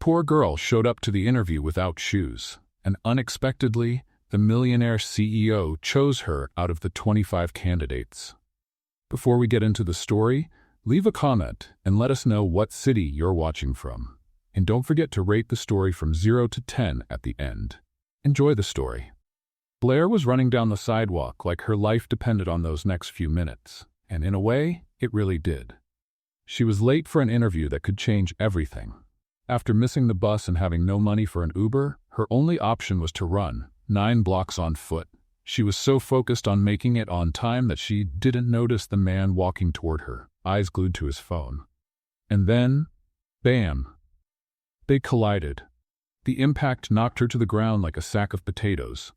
poor girl showed up to the interview without shoes, and unexpectedly, the Millionaire CEO chose her out of the 25 candidates. Before we get into the story, leave a comment and let us know what city you're watching from. And don't forget to rate the story from 0 to 10 at the end. Enjoy the story. Blair was running down the sidewalk like her life depended on those next few minutes, and in a way, it really did. She was late for an interview that could change everything. After missing the bus and having no money for an Uber, her only option was to run, 9 blocks on foot. She was so focused on making it on time that she didn't notice the man walking toward her, eyes glued to his phone. And then, bam! They collided. The impact knocked her to the ground like a sack of potatoes.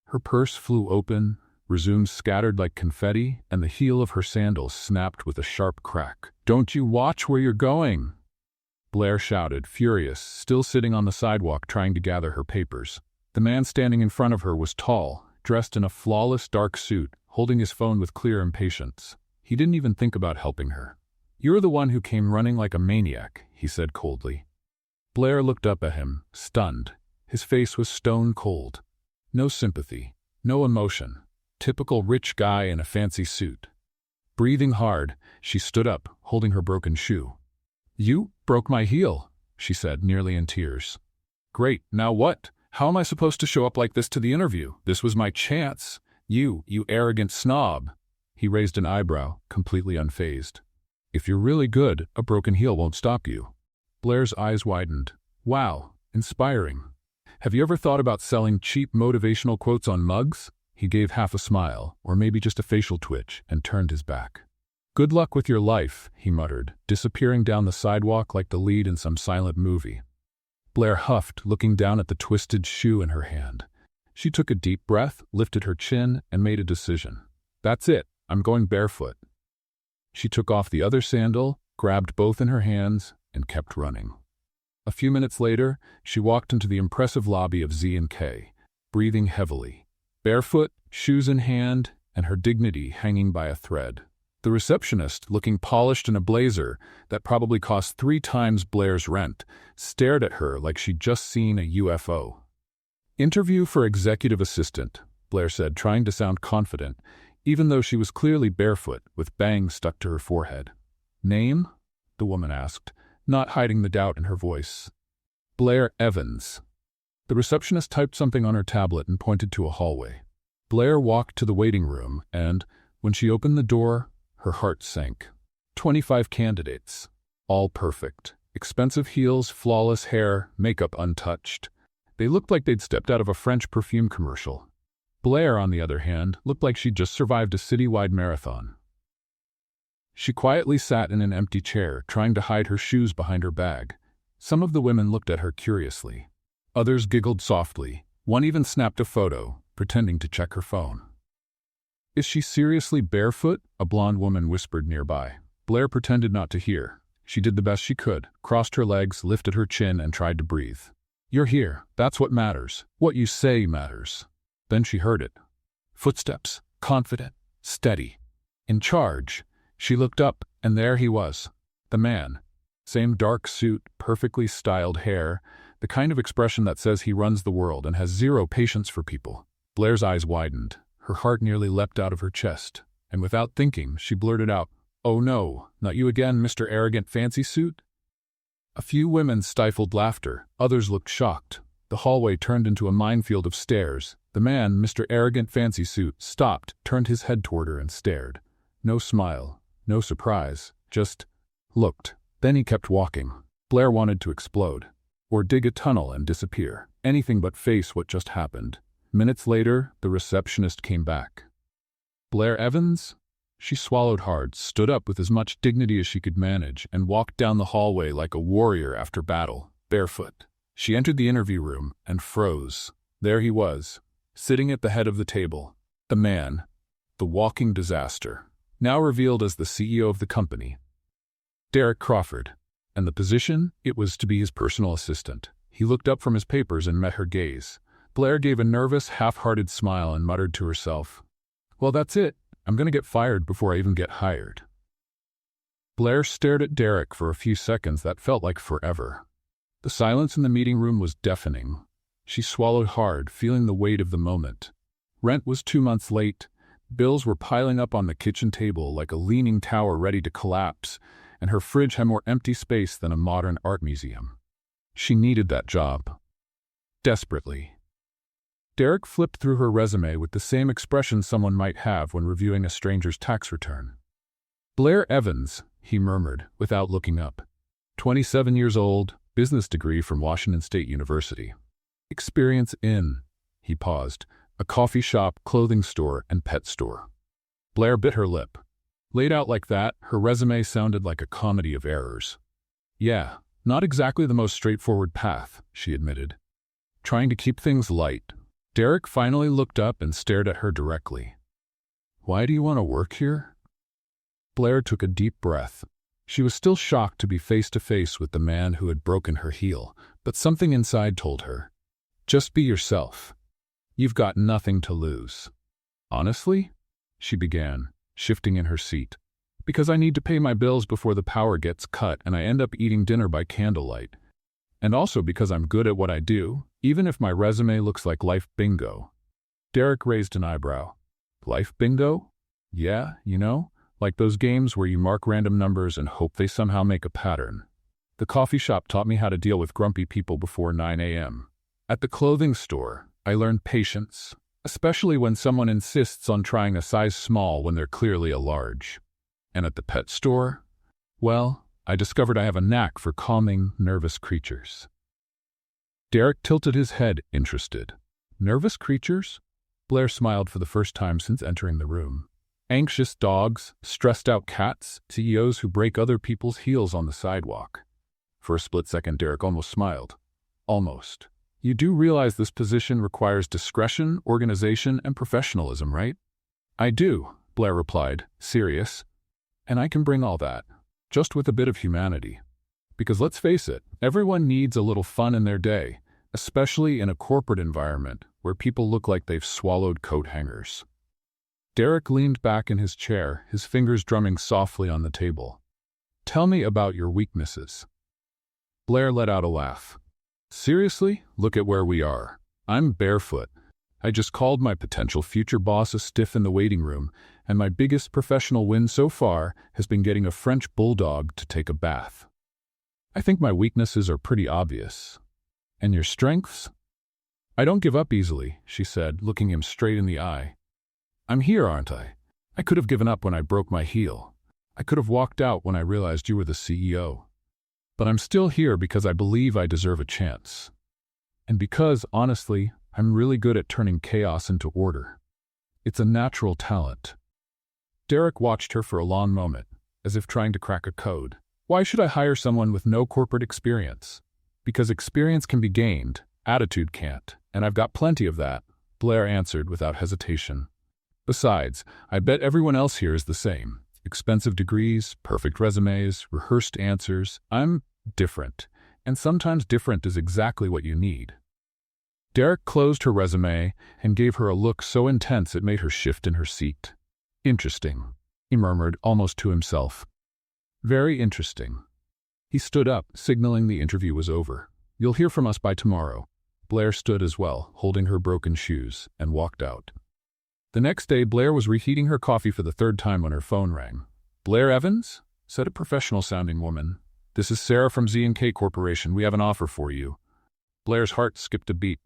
Her purse flew open, resumes scattered like confetti, and the heel of her sandal snapped with a sharp crack. "Don't you watch where you're going?" Blair shouted, furious, still sitting on the sidewalk trying to gather her papers. The man standing in front of her was tall, dressed in a flawless dark suit, holding his phone with clear impatience. He didn't even think about helping her. "You're the one who came running like a maniac," he said coldly. Blair looked up at him, stunned. His face was stone cold. No sympathy, no emotion. Typical rich guy in a fancy suit. Breathing hard, she stood up, holding her broken shoe. "You broke my heel," she said, nearly in tears. "Great, now what? How am I supposed to show up like this to the interview? This was my chance. You arrogant snob." He raised an eyebrow, completely unfazed. "If you're really good, a broken heel won't stop you." Blair's eyes widened. "Wow, inspiring. Have you ever thought about selling cheap motivational quotes on mugs?" He gave half a smile, or maybe just a facial twitch, and turned his back. "Good luck with your life," he muttered, disappearing down the sidewalk like the lead in some silent movie. Blair huffed, looking down at the twisted shoe in her hand. She took a deep breath, lifted her chin, and made a decision. "That's it. I'm going barefoot." She took off the other sandal, grabbed both in her hands, and kept running. A few minutes later, she walked into the impressive lobby of Z&K, breathing heavily. Barefoot, shoes in hand, and her dignity hanging by a thread. The receptionist, looking polished in a blazer that probably cost 3 times Blair's rent, stared at her like she'd just seen a UFO. "Interview for executive assistant," Blair said, trying to sound confident, even though she was clearly barefoot, with bangs stuck to her forehead. "Name?" the woman asked, not hiding the doubt in her voice. "Blair Evans." The receptionist typed something on her tablet and pointed to a hallway. Blair walked to the waiting room, and, when she opened the door, her heart sank. 25 candidates. All perfect. Expensive heels, flawless hair, makeup untouched. They looked like they'd stepped out of a French perfume commercial. Blair, on the other hand, looked like she'd just survived a citywide marathon. She quietly sat in an empty chair, trying to hide her shoes behind her bag. Some of the women looked at her curiously. Others giggled softly. One even snapped a photo, pretending to check her phone. "Is she seriously barefoot?" a blonde woman whispered nearby. Blair pretended not to hear. She did the best she could, crossed her legs, lifted her chin, and tried to breathe. "You're here. That's what matters. What you say matters." Then she heard it. Footsteps, confident, steady, in charge. She looked up, and there he was. The man. Same dark suit, perfectly styled hair, the kind of expression that says he runs the world and has zero patience for people. Blair's eyes widened. Her heart nearly leapt out of her chest, and without thinking, she blurted out, "Oh no, not you again, Mr. Arrogant Fancy Suit?" A few women stifled laughter, others looked shocked. The hallway turned into a minefield of stares. The man, Mr. Arrogant Fancy Suit, stopped, turned his head toward her and stared. No smile, no surprise, just looked. Then he kept walking. Blair wanted to explode, or dig a tunnel and disappear, anything but face what just happened. Minutes later, the receptionist came back. "Blair Evans?" She swallowed hard, stood up with as much dignity as she could manage, and walked down the hallway like a warrior after battle, barefoot. She entered the interview room and froze. There he was, sitting at the head of the table. The man, the walking disaster, now revealed as the CEO of the company. Derek Crawford. And the position? It was to be his personal assistant. He looked up from his papers and met her gaze. Blair gave a nervous, half-hearted smile and muttered to herself, "Well, that's it. I'm going to get fired before I even get hired." Blair stared at Derek for a few seconds that felt like forever. The silence in the meeting room was deafening. She swallowed hard, feeling the weight of the moment. Rent was 2 months late. Bills were piling up on the kitchen table like a leaning tower ready to collapse, and her fridge had more empty space than a modern art museum. She needed that job. Desperately. Derek flipped through her resume with the same expression someone might have when reviewing a stranger's tax return. Blair Evans, he murmured, without looking up. 27 years old, business degree from Washington State University. Experience in, he paused, a coffee shop, clothing store, and pet store. Blair bit her lip. Laid out like that, her resume sounded like a comedy of errors. Yeah, not exactly the most straightforward path, she admitted. Trying to keep things light. Derek finally looked up and stared at her directly. Why do you want to work here? Blair took a deep breath. She was still shocked to be face to face with the man who had broken her heel, but something inside told her, just be yourself. You've got nothing to lose. Honestly? She began, shifting in her seat. Because I need to pay my bills before the power gets cut and I end up eating dinner by candlelight. And also because I'm good at what I do, even if my resume looks like life bingo. Derek raised an eyebrow. Life bingo? Yeah, like those games where you mark random numbers and hope they somehow make a pattern. The coffee shop taught me how to deal with grumpy people before 9 a.m. At the clothing store, I learned patience, especially when someone insists on trying a size small when they're clearly a large. And at the pet store, well, I discovered I have a knack for calming nervous creatures. Derek tilted his head, interested. Nervous creatures? Blair smiled for the first time since entering the room. Anxious dogs, stressed-out cats, CEOs who break other people's heels on the sidewalk. For a split second, Derek almost smiled. Almost. You do realize this position requires discretion, organization, and professionalism, right? I do, Blair replied, serious. And I can bring all that, just with a bit of humanity. Because let's face it, everyone needs a little fun in their day, especially in a corporate environment where people look like they've swallowed coat hangers. Derek leaned back in his chair, his fingers drumming softly on the table. Tell me about your weaknesses. Blair let out a laugh. Seriously? Look at where we are. I'm barefoot. I just called my potential future boss a stiff in the waiting room, and my biggest professional win so far has been getting a French bulldog to take a bath. I think my weaknesses are pretty obvious. And your strengths? I don't give up easily, she said, looking him straight in the eye. I'm here, aren't I? I could have given up when I broke my heel. I could have walked out when I realized you were the CEO. But I'm still here because I believe I deserve a chance. And because, honestly, I'm really good at turning chaos into order. It's a natural talent. Derek watched her for a long moment, as if trying to crack a code. Why should I hire someone with no corporate experience? Because experience can be gained, attitude can't, and I've got plenty of that, Blair answered without hesitation. Besides, I bet everyone else here is the same. Expensive degrees, perfect resumes, rehearsed answers. I'm different, and sometimes different is exactly what you need. Derek closed her resume and gave her a look so intense it made her shift in her seat. Interesting, he murmured, almost to himself. Very interesting. He stood up, signaling the interview was over. You'll hear from us by tomorrow. Blair stood as well, holding her broken shoes, and walked out. The next day, Blair was reheating her coffee for the third time when her phone rang. Blair Evans? Said a professional-sounding woman. This is Sarah from Z&K Corporation. We have an offer for you. Blair's heart skipped a beat.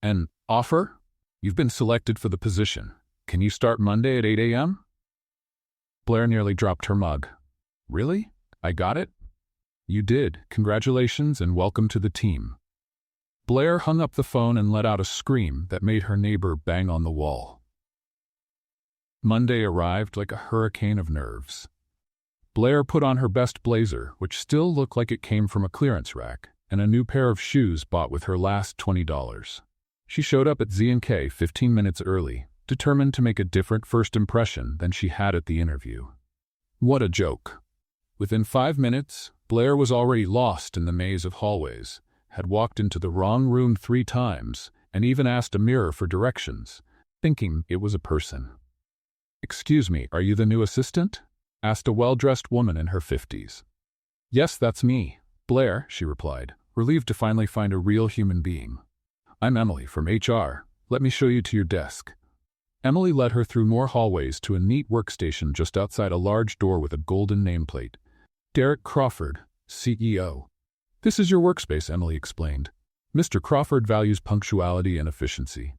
An offer? You've been selected for the position. Can you start Monday at 8 a.m.? Blair nearly dropped her mug. Really? I got it? You did. Congratulations and welcome to the team. Blair hung up the phone and let out a scream that made her neighbor bang on the wall. Monday arrived like a hurricane of nerves. Blair put on her best blazer, which still looked like it came from a clearance rack, and a new pair of shoes bought with her last $20. She showed up at Z&K 15 minutes early, determined to make a different first impression than she had at the interview. What a joke. Within 5 minutes, Blair was already lost in the maze of hallways, had walked into the wrong room 3 times, and even asked a mirror for directions, thinking it was a person. Excuse me, are you the new assistant? Asked a well-dressed woman in her 50s. Yes, that's me, Blair, she replied, relieved to finally find a real human being. "I'm Emily from HR. Let me show you to your desk." Emily led her through more hallways to a neat workstation just outside a large door with a golden nameplate. "Derek Crawford, CEO." "This is your workspace," Emily explained. "Mr. Crawford values punctuality and efficiency."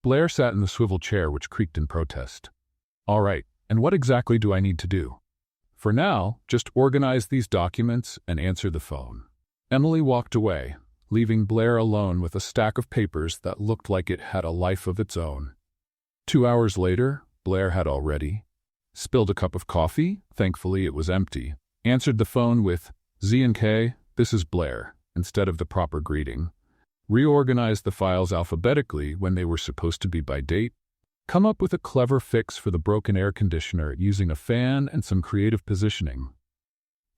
Blair sat in the swivel chair, which creaked in protest. "All right, and what exactly do I need to do?" "For now, just organize these documents and answer the phone." Emily walked away, leaving Blair alone with a stack of papers that looked like it had a life of its own. 2 hours later, Blair had already spilled a cup of coffee. Thankfully, it was empty. Answered the phone with, "Z&K, this is Blair," instead of the proper greeting. Reorganized the files alphabetically when they were supposed to be by date. Come up with a clever fix for the broken air conditioner using a fan and some creative positioning.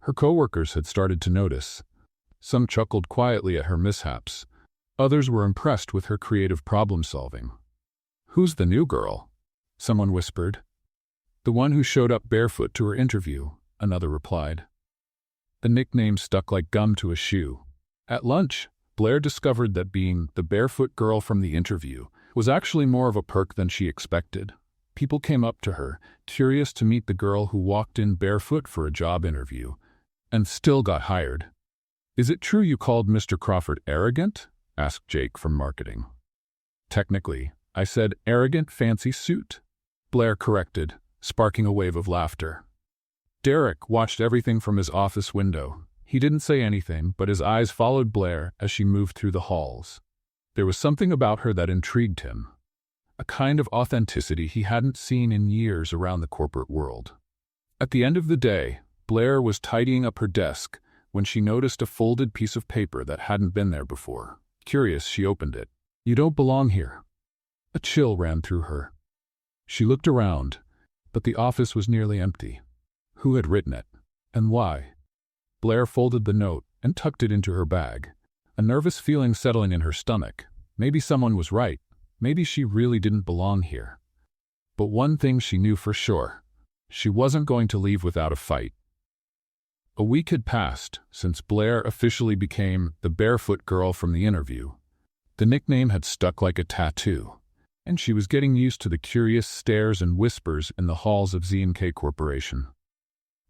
Her coworkers had started to notice. Some chuckled quietly at her mishaps. Others were impressed with her creative problem-solving. "Who's the new girl?" someone whispered. "The one who showed up barefoot to her interview," another replied. The nickname stuck like gum to a shoe. At lunch, Blair discovered that being the barefoot girl from the interview was actually more of a perk than she expected. People came up to her, curious to meet the girl who walked in barefoot for a job interview, and still got hired. "Is it true you called Mr. Crawford arrogant?" asked Jake from marketing. "Technically, I said arrogant fancy suit," Blair corrected, sparking a wave of laughter. Derek watched everything from his office window. He didn't say anything, but his eyes followed Blair as she moved through the halls. There was something about her that intrigued him, a kind of authenticity he hadn't seen in years around the corporate world. At the end of the day, Blair was tidying up her desk when she noticed a folded piece of paper that hadn't been there before. Curious, she opened it. "You don't belong here." A chill ran through her. She looked around, but the office was nearly empty. Who had written it? And why? Blair folded the note and tucked it into her bag, a nervous feeling settling in her stomach. Maybe someone was right. Maybe she really didn't belong here. But one thing she knew for sure. She wasn't going to leave without a fight. A week had passed since Blair officially became the barefoot girl from the interview. The nickname had stuck like a tattoo, and she was getting used to the curious stares and whispers in the halls of Z&K Corporation.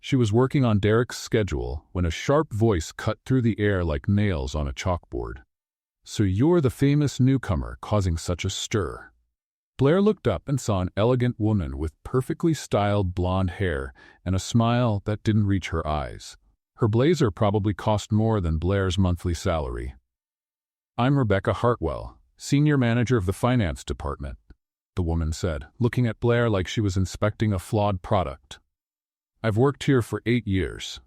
She was working on Derek's schedule when a sharp voice cut through the air like nails on a chalkboard. "So you're the famous newcomer causing such a stir." Blair looked up and saw an elegant woman with perfectly styled blonde hair and a smile that didn't reach her eyes. Her blazer probably cost more than Blair's monthly salary. "I'm Rebecca Hartwell, Senior Manager of the Finance Department," the woman said, looking at Blair like she was inspecting a flawed product. "I've worked here for 8 years."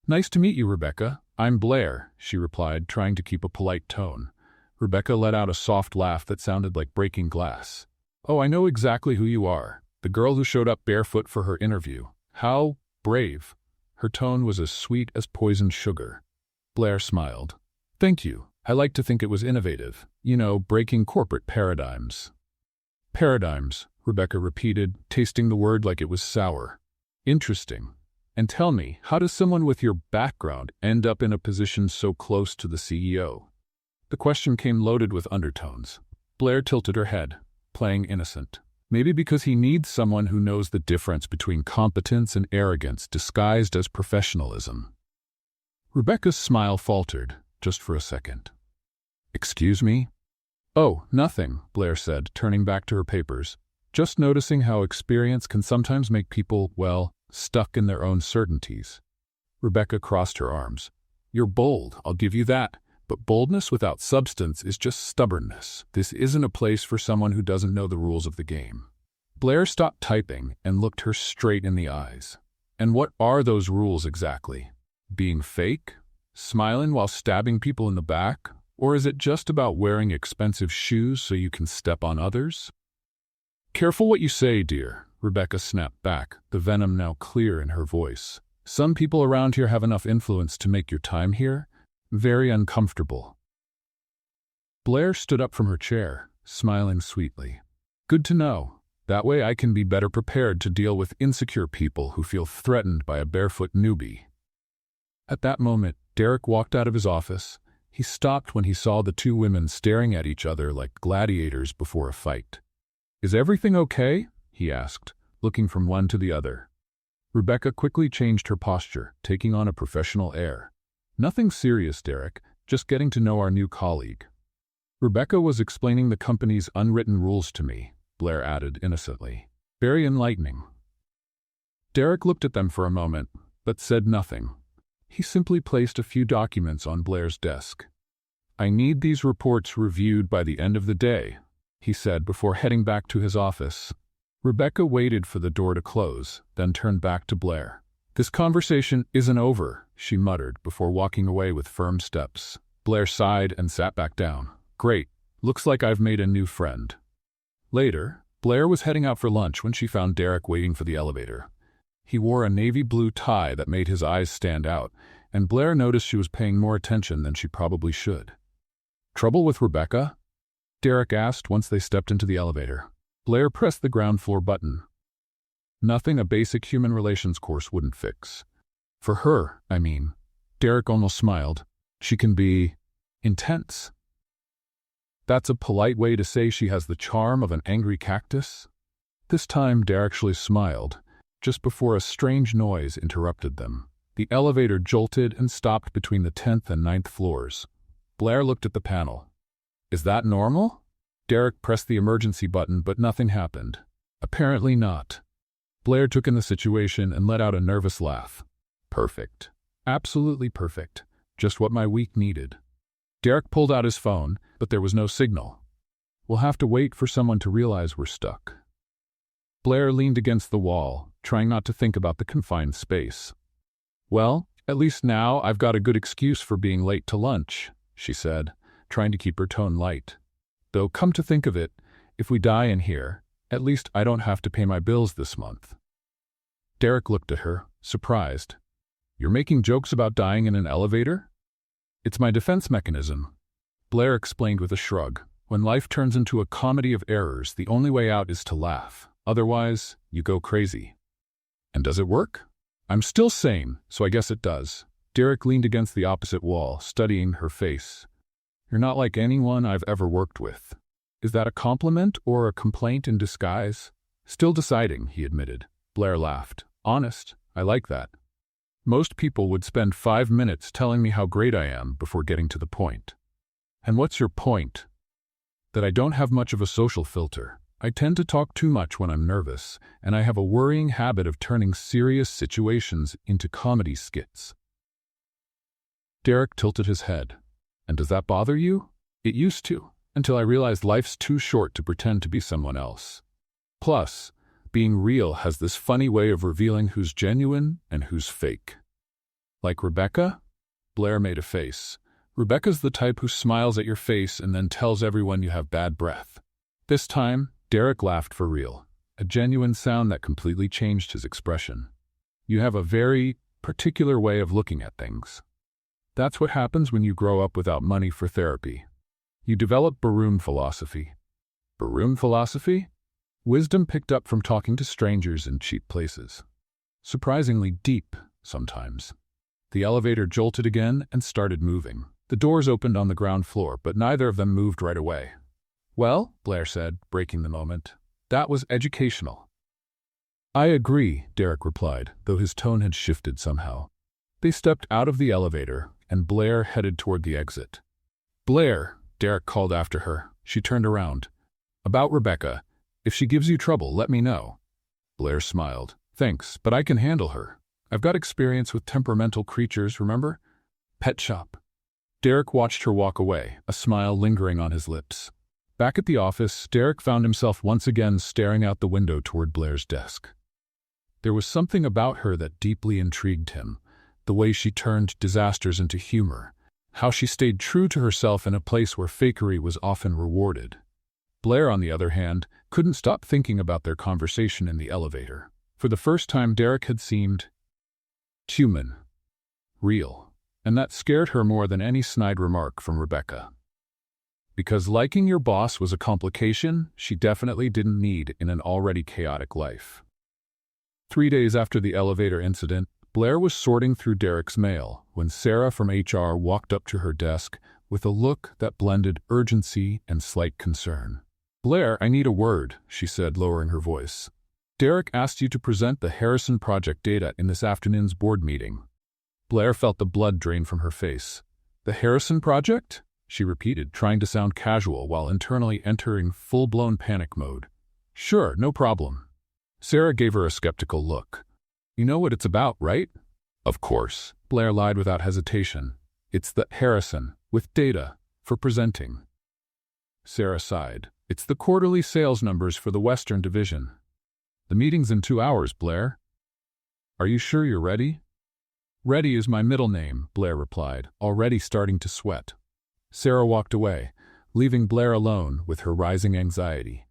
"Nice to meet you, Rebecca. I'm Blair," she replied, trying to keep a polite tone. Rebecca let out a soft laugh that sounded like breaking glass. "Oh, I know exactly who you are. The girl who showed up barefoot for her interview. How brave." Her tone was as sweet as poisoned sugar. Blair smiled. "Thank you. I like to think it was innovative. You know, breaking corporate paradigms." "Paradigms," Rebecca repeated, tasting the word like it was sour. "Interesting. And tell me, how does someone with your background end up in a position so close to the CEO?" The question came loaded with undertones. Blair tilted her head, playing innocent. "Maybe because he needs someone who knows the difference between competence and arrogance disguised as professionalism." Rebecca's smile faltered, just for a second. "Excuse me?" "Oh, nothing," Blair said, turning back to her papers. "Just noticing how experience can sometimes make people, well, stuck in their own certainties." Rebecca crossed her arms. "You're bold, I'll give you that. But boldness without substance is just stubbornness. This isn't a place for someone who doesn't know the rules of the game." Blair stopped typing and looked her straight in the eyes. "And what are those rules exactly? Being fake? Smiling while stabbing people in the back? Or is it just about wearing expensive shoes so you can step on others?" "Careful what you say, dear," Rebecca snapped back, the venom now clear in her voice. "Some people around here have enough influence to make your time here very uncomfortable." Blair stood up from her chair, smiling sweetly. "Good to know. That way I can be better prepared to deal with insecure people who feel threatened by a barefoot newbie." At that moment, Derek walked out of his office. He stopped when he saw the two women staring at each other like gladiators before a fight. "Is everything okay?" he asked, looking from one to the other. Rebecca quickly changed her posture, taking on a professional air. "Nothing serious, Derek, just getting to know our new colleague." Rebecca was explaining the company's unwritten rules to me, Blair added innocently. "Very enlightening." Derek looked at them for a moment, but said nothing. He simply placed a few documents on Blair's desk. "I need these reports reviewed by the end of the day," he said before heading back to his office. Rebecca waited for the door to close, then turned back to Blair. "This conversation isn't over," she muttered before walking away with firm steps. Blair sighed and sat back down. "Great. Looks like I've made a new friend." Later, Blair was heading out for lunch when she found Derek waiting for the elevator. He wore a navy blue tie that made his eyes stand out, and Blair noticed she was paying more attention than she probably should. "Trouble with Rebecca?" Derek asked once they stepped into the elevator. Blair pressed the ground floor button. "Nothing a basic human relations course wouldn't fix. For her, I mean." Derek almost smiled. "She can be intense." "That's a polite way to say she has the charm of an angry cactus?" This time Derek actually smiled, just before a strange noise interrupted them. The elevator jolted and stopped between the 10th and 9th floors. Blair looked at the panel. "Is that normal?" Derek pressed the emergency button, but nothing happened. "Apparently not." Blair took in the situation and let out a nervous laugh. "Perfect. Absolutely perfect. Just what my week needed." Derek pulled out his phone, but there was no signal. "We'll have to wait for someone to realize we're stuck." Blair leaned against the wall, trying not to think about the confined space. "Well, at least now I've got a good excuse for being late to lunch," she said, trying to keep her tone light. "Though come to think of it, if we die in here, at least I don't have to pay my bills this month." Derek looked at her, surprised. "You're making jokes about dying in an elevator?" "It's my defense mechanism," Blair explained with a shrug. "When life turns into a comedy of errors, the only way out is to laugh. Otherwise, you go crazy." "And does it work?" "I'm still sane, so I guess it does." Derek leaned against the opposite wall, studying her face. "You're not like anyone I've ever worked with." "Is that a compliment or a complaint in disguise?" "Still deciding," he admitted. Blair laughed. "Honest, I like that. Most people would spend 5 minutes telling me how great I am before getting to the point." "And what's your point?" "That I don't have much of a social filter. I tend to talk too much when I'm nervous, and I have a worrying habit of turning serious situations into comedy skits." Derek tilted his head. "And does that bother you?" "It used to, until I realized life's too short to pretend to be someone else. Plus, being real has this funny way of revealing who's genuine and who's fake." "Like Rebecca?" Blair made a face. "Rebecca's the type who smiles at your face and then tells everyone you have bad breath." This time, Derek laughed for real, a genuine sound that completely changed his expression. "You have a very particular way of looking at things. That's what happens when you grow up without money for therapy. You develop Barun philosophy." "Barun philosophy?" "Wisdom picked up from talking to strangers in cheap places. Surprisingly deep, sometimes." The elevator jolted again and started moving. The doors opened on the ground floor, but neither of them moved right away. "Well," Blair said, breaking the moment, "that was educational." "I agree," Derek replied, though his tone had shifted somehow. They stepped out of the elevator, and Blair headed toward the exit. "Blair," Derek called after her. She turned around. "About Rebecca. If she gives you trouble, let me know." Blair smiled. "Thanks, but I can handle her. I've got experience with temperamental creatures, remember? Pet shop." Derek watched her walk away, a smile lingering on his lips. Back at the office, Derek found himself once again staring out the window toward Blair's desk. There was something about her that deeply intrigued him. The way she turned disasters into humor. How she stayed true to herself in a place where fakery was often rewarded. Blair, on the other hand, couldn't stop thinking about their conversation in the elevator. For the first time, Derek had seemed human. Real. And that scared her more than any snide remark from Rebecca. Because liking your boss was a complication she definitely didn't need in an already chaotic life. 3 days after the elevator incident, Blair was sorting through Derek's mail when Sarah from HR walked up to her desk, with a look that blended urgency and slight concern. "Blair, I need a word," she said, lowering her voice. "Derek asked you to present the Harrison Project data in this afternoon's board meeting." Blair felt the blood drain from her face. "The Harrison Project?" she repeated, trying to sound casual while internally entering full-blown panic mode. "Sure, no problem." Sarah gave her a skeptical look. "You know what it's about, right?" "Of course," Blair lied without hesitation. "It's the Harrison, with data, for presenting." Sarah sighed. "It's the quarterly sales numbers for the Western Division." "The meeting's in 2 hours, Blair." "Are you sure you're ready?" "Ready is my middle name," Blair replied, already starting to sweat. Sarah walked away, leaving Blair alone with her rising anxiety.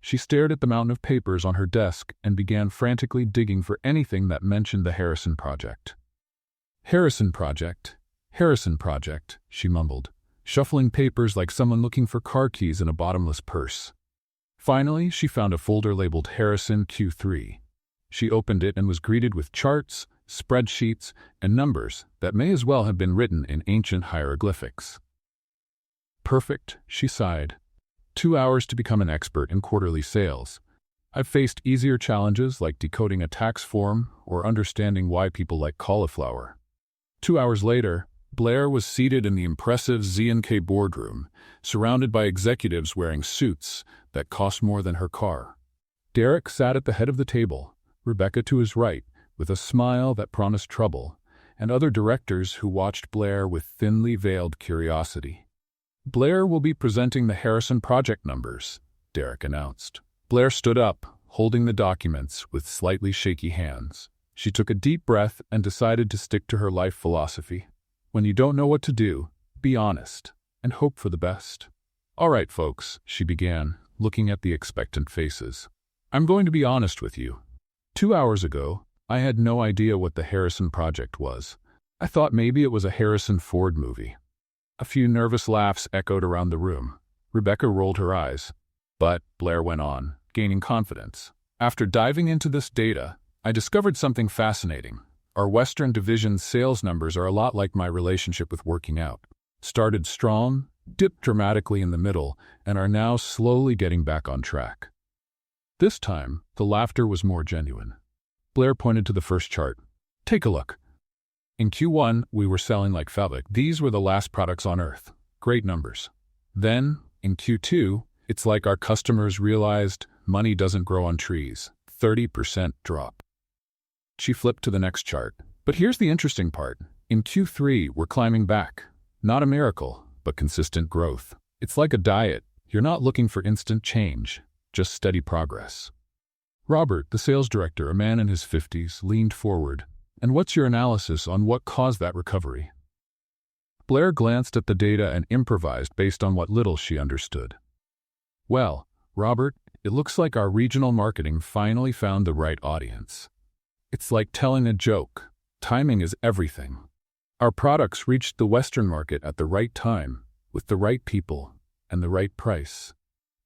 She stared at the mountain of papers on her desk and began frantically digging for anything that mentioned the Harrison Project. "Harrison Project, Harrison Project," she mumbled, shuffling papers like someone looking for car keys in a bottomless purse. Finally, she found a folder labeled Harrison Q3. She opened it and was greeted with charts, spreadsheets, and numbers that may as well have been written in ancient hieroglyphics. "Perfect," she sighed. 2 hours to become an expert in quarterly sales. I've faced easier challenges like decoding a tax form or understanding why people like cauliflower. 2 hours later, Blair was seated in the impressive Z&K boardroom, surrounded by executives wearing suits that cost more than her car. Derek sat at the head of the table, Rebecca to his right, with a smile that promised trouble, and other directors who watched Blair with thinly veiled curiosity. "Blair will be presenting the Harrison Project numbers," Derek announced. Blair stood up, holding the documents with slightly shaky hands. She took a deep breath and decided to stick to her life philosophy. When you don't know what to do, be honest, and hope for the best. "All right, folks," she began, looking at the expectant faces. "I'm going to be honest with you. 2 hours ago, I had no idea what the Harrison Project was. I thought maybe it was a Harrison Ford movie." A few nervous laughs echoed around the room. Rebecca rolled her eyes. "But," Blair went on, gaining confidence, "after diving into this data, I discovered something fascinating. Our Western Division's sales numbers are a lot like my relationship with working out. Started strong, dipped dramatically in the middle, and are now slowly getting back on track." This time, the laughter was more genuine. Blair pointed to the first chart. "Take a look. In Q1, we were selling like fabric. These were the last products on Earth. Great numbers. Then, in Q2, it's like our customers realized money doesn't grow on trees. 30% drop." She flipped to the next chart. "But here's the interesting part. In Q3, we're climbing back. Not a miracle, but consistent growth. It's like a diet. You're not looking for instant change, just steady progress." Robert, the sales director, a man in his 50s, leaned forward. "And what's your analysis on what caused that recovery?" Blair glanced at the data and improvised based on what little she understood. "Well, Robert, it looks like our regional marketing finally found the right audience. It's like telling a joke. Timing is everything. Our products reached the Western market at the right time, with the right people, and the right price."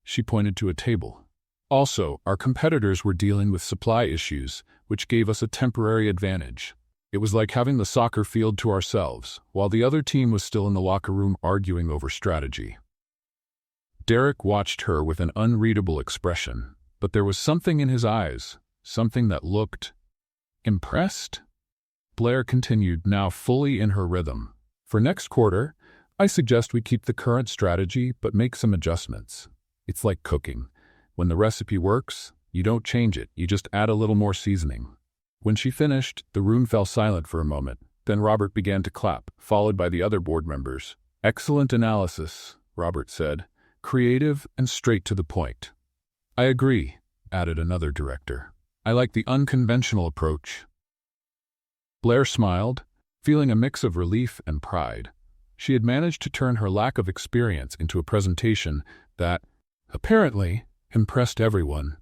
She pointed to a table. "Also, our competitors were dealing with supply issues, which gave us a temporary advantage. It was like having the soccer field to ourselves, while the other team was still in the locker room arguing over strategy." Derek watched her with an unreadable expression, but there was something in his eyes, something that looked impressed. Blair continued, now fully in her rhythm. "For next quarter, I suggest we keep the current strategy but make some adjustments. It's like cooking. When the recipe works, you don't change it, you just add a little more seasoning." When she finished, the room fell silent for a moment. Then Robert began to clap, followed by the other board members. "Excellent analysis," Robert said. "Creative and straight to the point." "I agree," added another director. "I like the unconventional approach." Blair smiled, feeling a mix of relief and pride. She had managed to turn her lack of experience into a presentation that, apparently, impressed everyone.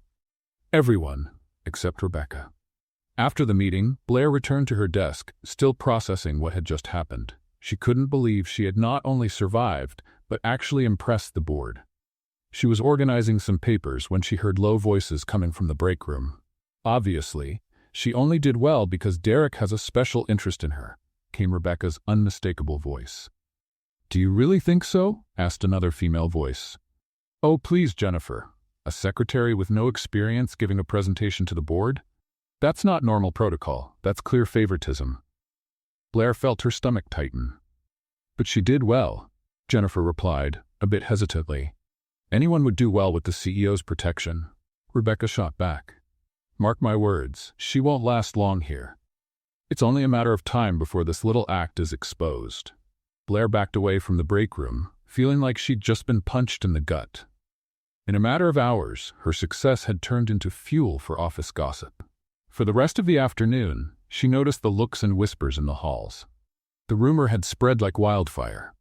Everyone, except Rebecca. After the meeting, Blair returned to her desk, still processing what had just happened. She couldn't believe she had not only survived, but actually impressed the board. She was organizing some papers when she heard low voices coming from the break room. "Obviously, she only did well because Derek has a special interest in her," came Rebecca's unmistakable voice. "Do you really think so?" asked another female voice. "Oh, please, Jennifer. A secretary with no experience giving a presentation to the board? That's not normal protocol. That's clear favoritism." Blair felt her stomach tighten. "But she did well," Jennifer replied, a bit hesitantly. "Anyone would do well with the CEO's protection." Rebecca shot back. "Mark my words, she won't last long here. It's only a matter of time before this little act is exposed." Blair backed away from the break room, feeling like she'd just been punched in the gut. In a matter of hours, her success had turned into fuel for office gossip. For the rest of the afternoon, she noticed the looks and whispers in the halls. The rumor had spread like wildfire.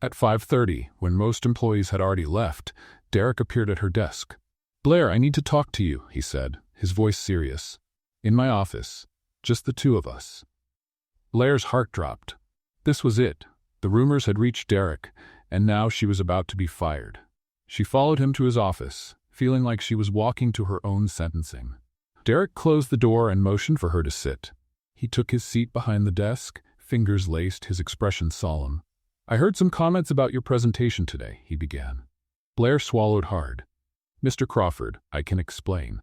At 5:30, when most employees had already left, Derek appeared at her desk. "Blair, I need to talk to you," he said, his voice serious. "In my office. Just the two of us." Blair's heart dropped. This was it. The rumors had reached Derek, and now she was about to be fired. She followed him to his office, feeling like she was walking to her own sentencing. Derek closed the door and motioned for her to sit. He took his seat behind the desk, fingers laced, his expression solemn. "I heard some comments about your presentation today," he began. Blair swallowed hard. "Mr. Crawford, I can explain."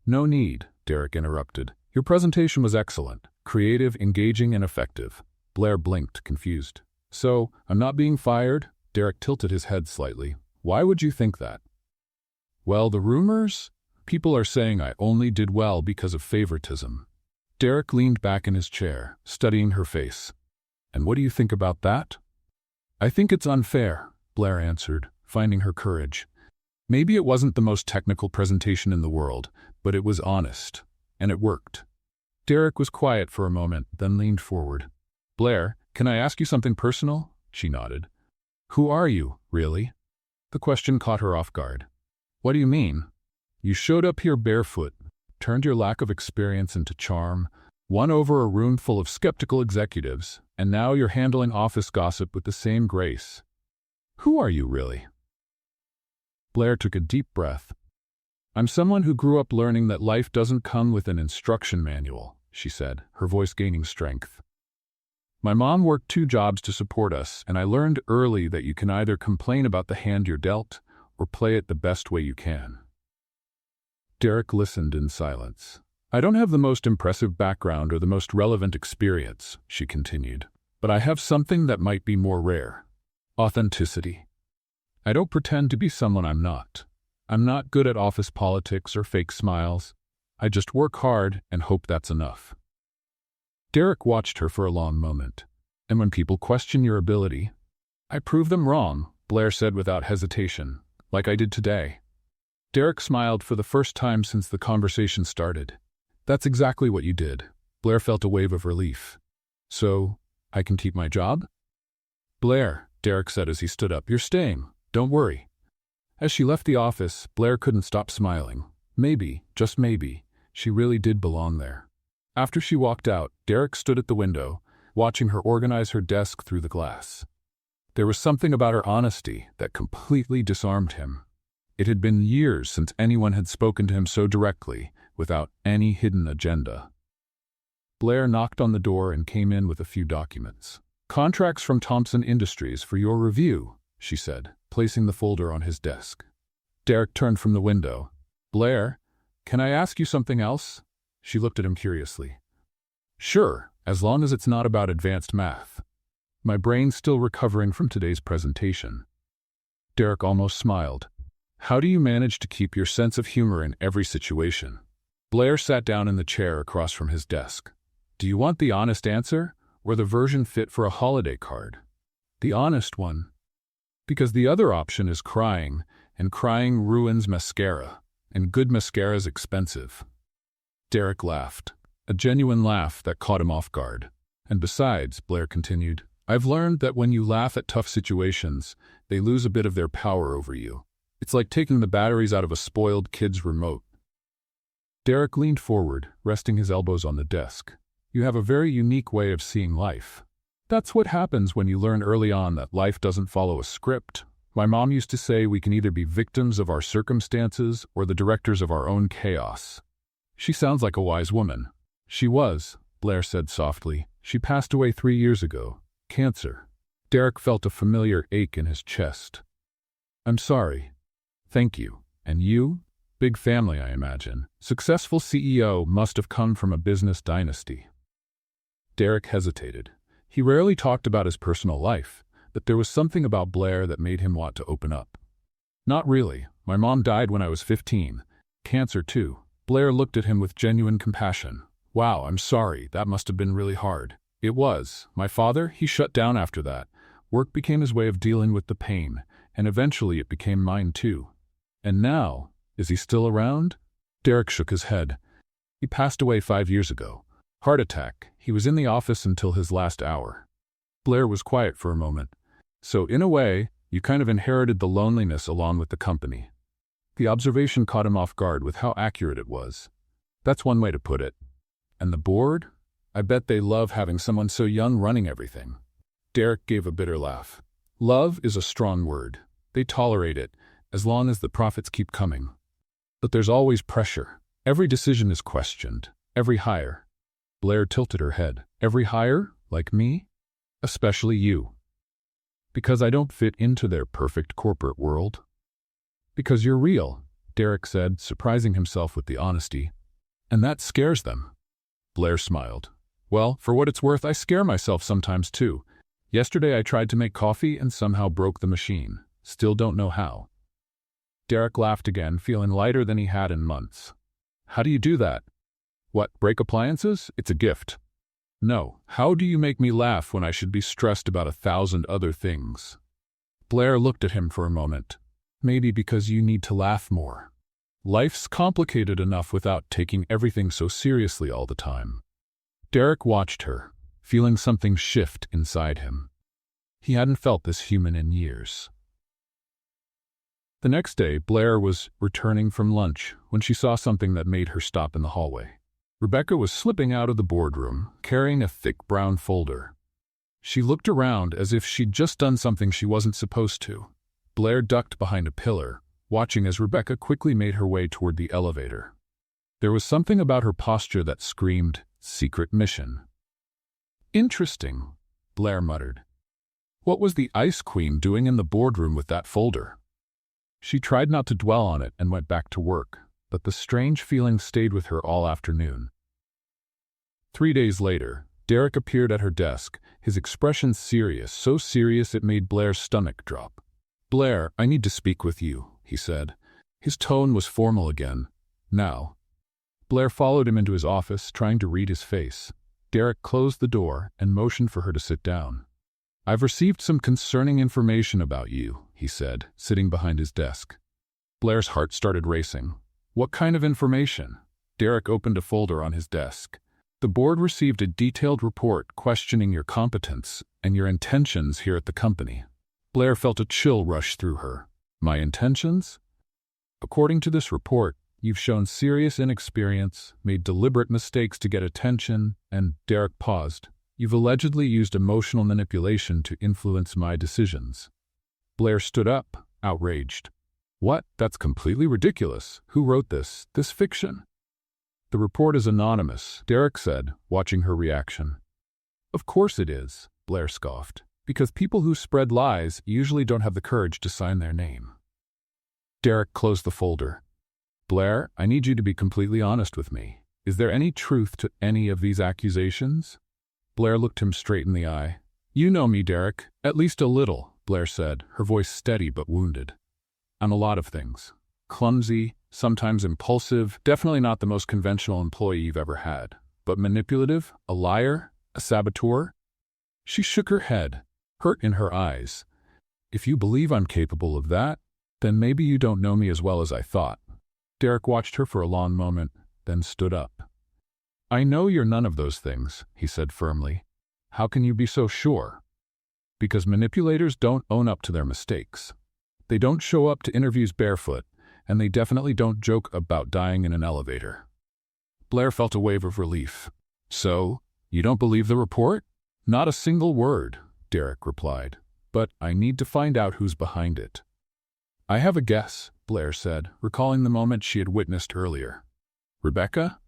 "No need," Derek interrupted. "Your presentation was excellent, creative, engaging, and effective." Blair blinked, confused. "So, I'm not being fired?" Derek tilted his head slightly. "Why would you think that?" "Well, the rumors? People are saying I only did well because of favoritism." Derek leaned back in his chair, studying her face. "And what do you think about that?" "I think it's unfair," Blair answered, finding her courage. "Maybe it wasn't the most technical presentation in the world, but it was honest, and it worked." Derek was quiet for a moment, then leaned forward. "Blair, can I ask you something personal?" She nodded. "Who are you, really?" The question caught her off guard. "What do you mean?" "You showed up here barefoot, turned your lack of experience into charm, won over a room full of skeptical executives, and now you're handling office gossip with the same grace. Who are you, really?" Blair took a deep breath. "I'm someone who grew up learning that life doesn't come with an instruction manual," she said, her voice gaining strength. "My mom worked 2 jobs to support us, and I learned early that you can either complain about the hand you're dealt or play it the best way you can." Derek listened in silence. "I don't have the most impressive background or the most relevant experience," she continued, "but I have something that might be more rare. Authenticity. I don't pretend to be someone I'm not. I'm not good at office politics or fake smiles. I just work hard and hope that's enough." Derek watched her for a long moment. "And when people question your ability?" "I prove them wrong," Blair said without hesitation, "like I did today." Derek smiled for the first time since the conversation started. "That's exactly what you did." Blair felt a wave of relief. "So, I can keep my job?" "Blair," Derek said as he stood up, "you're staying. Don't worry." As she left the office, Blair couldn't stop smiling. Maybe, just maybe, she really did belong there. After she walked out, Derek stood at the window, watching her organize her desk through the glass. There was something about her honesty that completely disarmed him. It had been years since anyone had spoken to him so directly, without any hidden agenda. Blair knocked on the door and came in with a few documents. "Contracts from Thompson Industries for your review," she said, placing the folder on his desk. Derek turned from the window. "Blair, can I ask you something else?" She looked at him curiously. "Sure, as long as it's not about advanced math. My brain's still recovering from today's presentation." Derek almost smiled. "How do you manage to keep your sense of humor in every situation?" Blair sat down in the chair across from his desk. "Do you want the honest answer, or the version fit for a holiday card?" "The honest one. Because the other option is crying, and crying ruins mascara, and good mascara is expensive." Derek laughed, a genuine laugh that caught him off guard. "And besides," Blair continued, "I've learned that when you laugh at tough situations, they lose a bit of their power over you. It's like taking the batteries out of a spoiled kid's remote." Derek leaned forward, resting his elbows on the desk. "You have a very unique way of seeing life. That's what happens when you learn early on that life doesn't follow a script. My mom used to say we can either be victims of our circumstances or the directors of our own chaos." "She sounds like a wise woman." "She was," Blair said softly. "She passed away 3 years ago. Cancer." Derek felt a familiar ache in his chest. I'm sorry. Thank you. And you? Big family, I imagine. Successful CEO must have come from a business dynasty. Derek hesitated. He rarely talked about his personal life, but there was something about Blair that made him want to open up. Not really. My mom died when I was 15. Cancer, too. Blair looked at him with genuine compassion. Wow, I'm sorry. That must have been really hard. It was. My father, he shut down after that. Work became his way of dealing with the pain, and eventually it became mine too. And now, is he still around? Derek shook his head. He passed away 5 years ago. Heart attack. He was in the office until his last hour. Blair was quiet for a moment. So in a way, you kind of inherited the loneliness along with the company. The observation caught him off guard with how accurate it was. That's one way to put it. And the board? I bet they love having someone so young running everything. Derek gave a bitter laugh. Love is a strong word. They tolerate it, as long as the profits keep coming. But there's always pressure. Every decision is questioned. Every hire. Blair tilted her head. Every hire? Like me? Especially you. Because I don't fit into their perfect corporate world? Because you're real, Derek said, surprising himself with the honesty. And that scares them. Blair smiled. Well, for what it's worth, I scare myself sometimes too. Yesterday I tried to make coffee and somehow broke the machine. Still don't know how. Derek laughed again, feeling lighter than he had in months. How do you do that? What, break appliances? It's a gift. No, how do you make me laugh when I should be stressed about 1,000 other things? Blair looked at him for a moment. Maybe because you need to laugh more. Life's complicated enough without taking everything so seriously all the time. Derek watched her, feeling something shift inside him. He hadn't felt this human in years. The next day, Blair was returning from lunch when she saw something that made her stop in the hallway. Rebecca was slipping out of the boardroom, carrying a thick brown folder. She looked around as if she'd just done something she wasn't supposed to. Blair ducked behind a pillar, watching as Rebecca quickly made her way toward the elevator. There was something about her posture that screamed, secret mission. Interesting, Blair muttered. What was the Ice Queen doing in the boardroom with that folder? She tried not to dwell on it and went back to work, but the strange feeling stayed with her all afternoon. 3 days later, Derek appeared at her desk, his expression serious, so serious it made Blair's stomach drop. Blair, I need to speak with you, he said. His tone was formal again. Now. Blair followed him into his office, trying to read his face. Derek closed the door and motioned for her to sit down. I've received some concerning information about you, he said, sitting behind his desk. Blair's heart started racing. What kind of information? Derek opened a folder on his desk. The board received a detailed report questioning your competence and your intentions here at the company. Blair felt a chill rush through her. My intentions? According to this report, you've shown serious inexperience, made deliberate mistakes to get attention, and, Derek paused, you've allegedly used emotional manipulation to influence my decisions. Blair stood up, outraged. What? That's completely ridiculous. Who wrote this? This fiction? The report is anonymous, Derek said, watching her reaction. Of course it is, Blair scoffed, because people who spread lies usually don't have the courage to sign their name. Derek closed the folder. Blair, I need you to be completely honest with me. Is there any truth to any of these accusations? Blair looked him straight in the eye. You know me, Derek. At least a little, Blair said, her voice steady but wounded. I'm a lot of things. Clumsy, sometimes impulsive, definitely not the most conventional employee you've ever had. But manipulative, a liar, a saboteur? She shook her head, hurt in her eyes. If you believe I'm capable of that, then maybe you don't know me as well as I thought. Derek watched her for a long moment, then stood up. I know you're none of those things, he said firmly. How can you be so sure? Because manipulators don't own up to their mistakes. They don't show up to interviews barefoot, and they definitely don't joke about dying in an elevator. Blair felt a wave of relief. So, you don't believe the report? Not a single word, Derek replied. But I need to find out who's behind it. I have a guess, Blair said, recalling the moment she had witnessed earlier. Rebecca?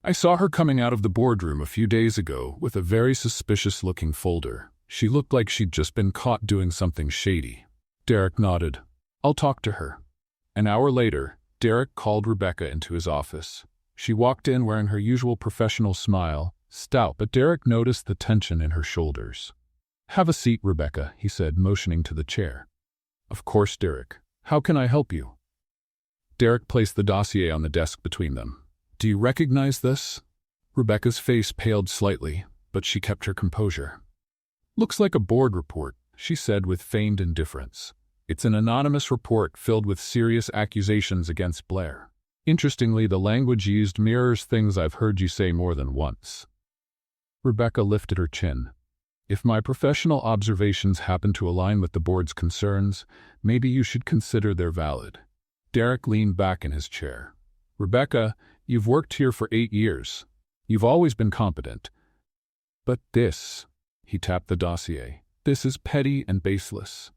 I saw her coming out of the boardroom a few days ago with a very suspicious-looking folder. She looked like she'd just been caught doing something shady. Derek nodded. "I'll talk to her." An hour later, Derek called Rebecca into his office. She walked in wearing her usual professional smile, stout, but Derek noticed the tension in her shoulders. "Have a seat, Rebecca," he said, motioning to the chair. "Of course, Derek. How can I help you?" Derek placed the dossier on the desk between them. "Do you recognize this?" Rebecca's face paled slightly, but she kept her composure. "Looks like a board report," she said with feigned indifference. "It's an anonymous report filled with serious accusations against Blair. Interestingly, the language used mirrors things I've heard you say more than once." Rebecca lifted her chin. "If my professional observations happen to align with the board's concerns, maybe you should consider they're valid." Derek leaned back in his chair. "Rebecca, you've worked here for 8 years. You've always been competent. But this," he tapped the dossier, "this is petty and baseless."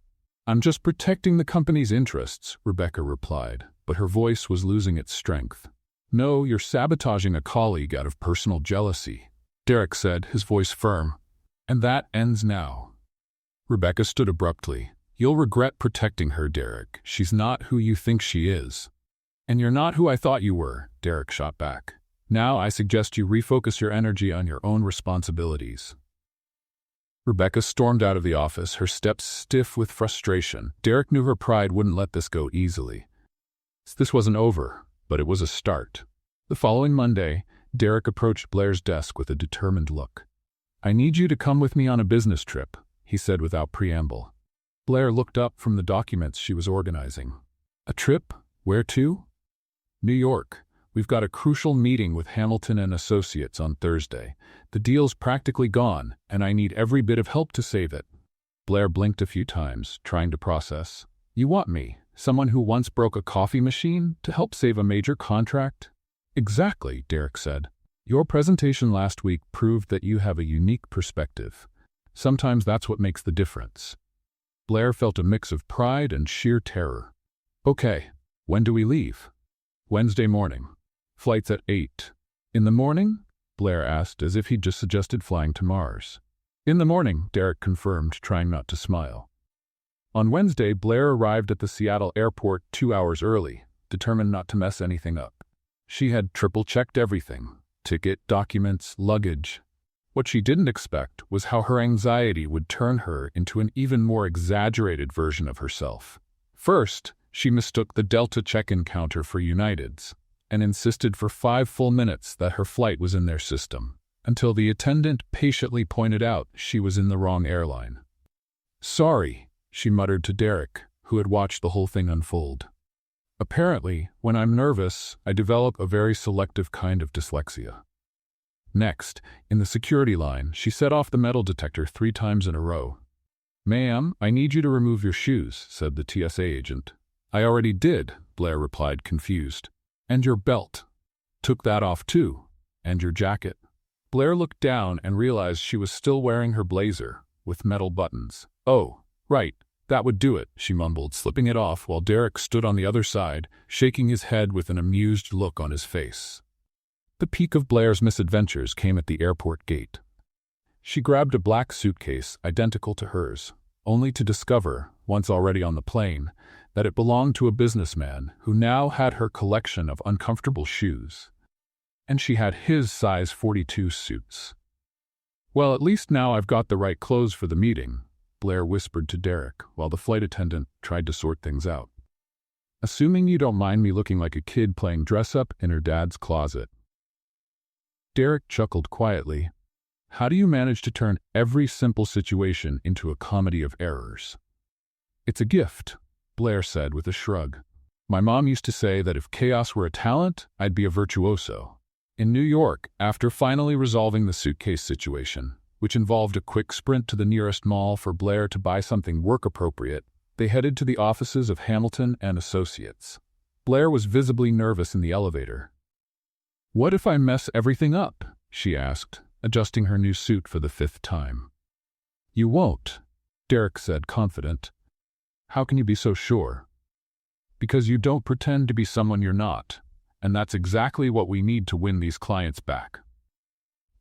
"I'm just protecting the company's interests," Rebecca replied, but her voice was losing its strength. "No, you're sabotaging a colleague out of personal jealousy," Derek said, his voice firm. "And that ends now." Rebecca stood abruptly. "You'll regret protecting her, Derek. She's not who you think she is." "And you're not who I thought you were," Derek shot back. "Now I suggest you refocus your energy on your own responsibilities." Rebecca stormed out of the office, her steps stiff with frustration. Derek knew her pride wouldn't let this go easily. This wasn't over, but it was a start. The following Monday, Derek approached Blair's desk with a determined look. "I need you to come with me on a business trip," he said without preamble. Blair looked up from the documents she was organizing. "A trip? Where to?" "New York. We've got a crucial meeting with Hamilton and Associates on Thursday. The deal's practically gone, and I need every bit of help to save it." Blair blinked a few times, trying to process. "You want me, someone who once broke a coffee machine, to help save a major contract?" "Exactly," Derek said. "Your presentation last week proved that you have a unique perspective. Sometimes that's what makes the difference." Blair felt a mix of pride and sheer terror. "Okay, when do we leave?" "Wednesday morning. Flight's at 8. "In the morning?" Blair asked, as if he'd just suggested flying to Mars. "In the morning," Derek confirmed, trying not to smile. On Wednesday, Blair arrived at the Seattle airport 2 hours early, determined not to mess anything up. She had triple-checked everything: ticket, documents, luggage. What she didn't expect was how her anxiety would turn her into an even more exaggerated version of herself. First, she mistook the Delta check-in counter for United's, and insisted for 5 full minutes that her flight was in their system, until the attendant patiently pointed out she was in the wrong airline. "Sorry," she muttered to Derek, who had watched the whole thing unfold. "Apparently, when I'm nervous, I develop a very selective kind of dyslexia." Next, in the security line, she set off the metal detector 3 times in a row. "Ma'am, I need you to remove your shoes," said the TSA agent. "I already did," Blair replied, confused. "And your belt." "Took that off too." "And your jacket." Blair looked down and realized she was still wearing her blazer, with metal buttons. "Oh, right, that would do it," she mumbled, slipping it off while Derek stood on the other side, shaking his head with an amused look on his face. The peak of Blair's misadventures came at the airport gate. She grabbed a black suitcase identical to hers, only to discover, once already on the plane, that it belonged to a businessman who now had her collection of uncomfortable shoes. And she had his size 42 suits. "Well, at least now I've got the right clothes for the meeting," Blair whispered to Derek while the flight attendant tried to sort things out. "Assuming you don't mind me looking like a kid playing dress-up in her dad's closet." Derek chuckled quietly. "How do you manage to turn every simple situation into a comedy of errors?" "It's a gift," Blair said with a shrug. "My mom used to say that if chaos were a talent, I'd be a virtuoso." In New York, after finally resolving the suitcase situation, which involved a quick sprint to the nearest mall for Blair to buy something work-appropriate, they headed to the offices of Hamilton and Associates. Blair was visibly nervous in the elevator. "What if I mess everything up?" she asked, adjusting her new suit for the 5th time. "You won't," Derek said, confident. "How can you be so sure?" "Because you don't pretend to be someone you're not, and that's exactly what we need to win these clients back."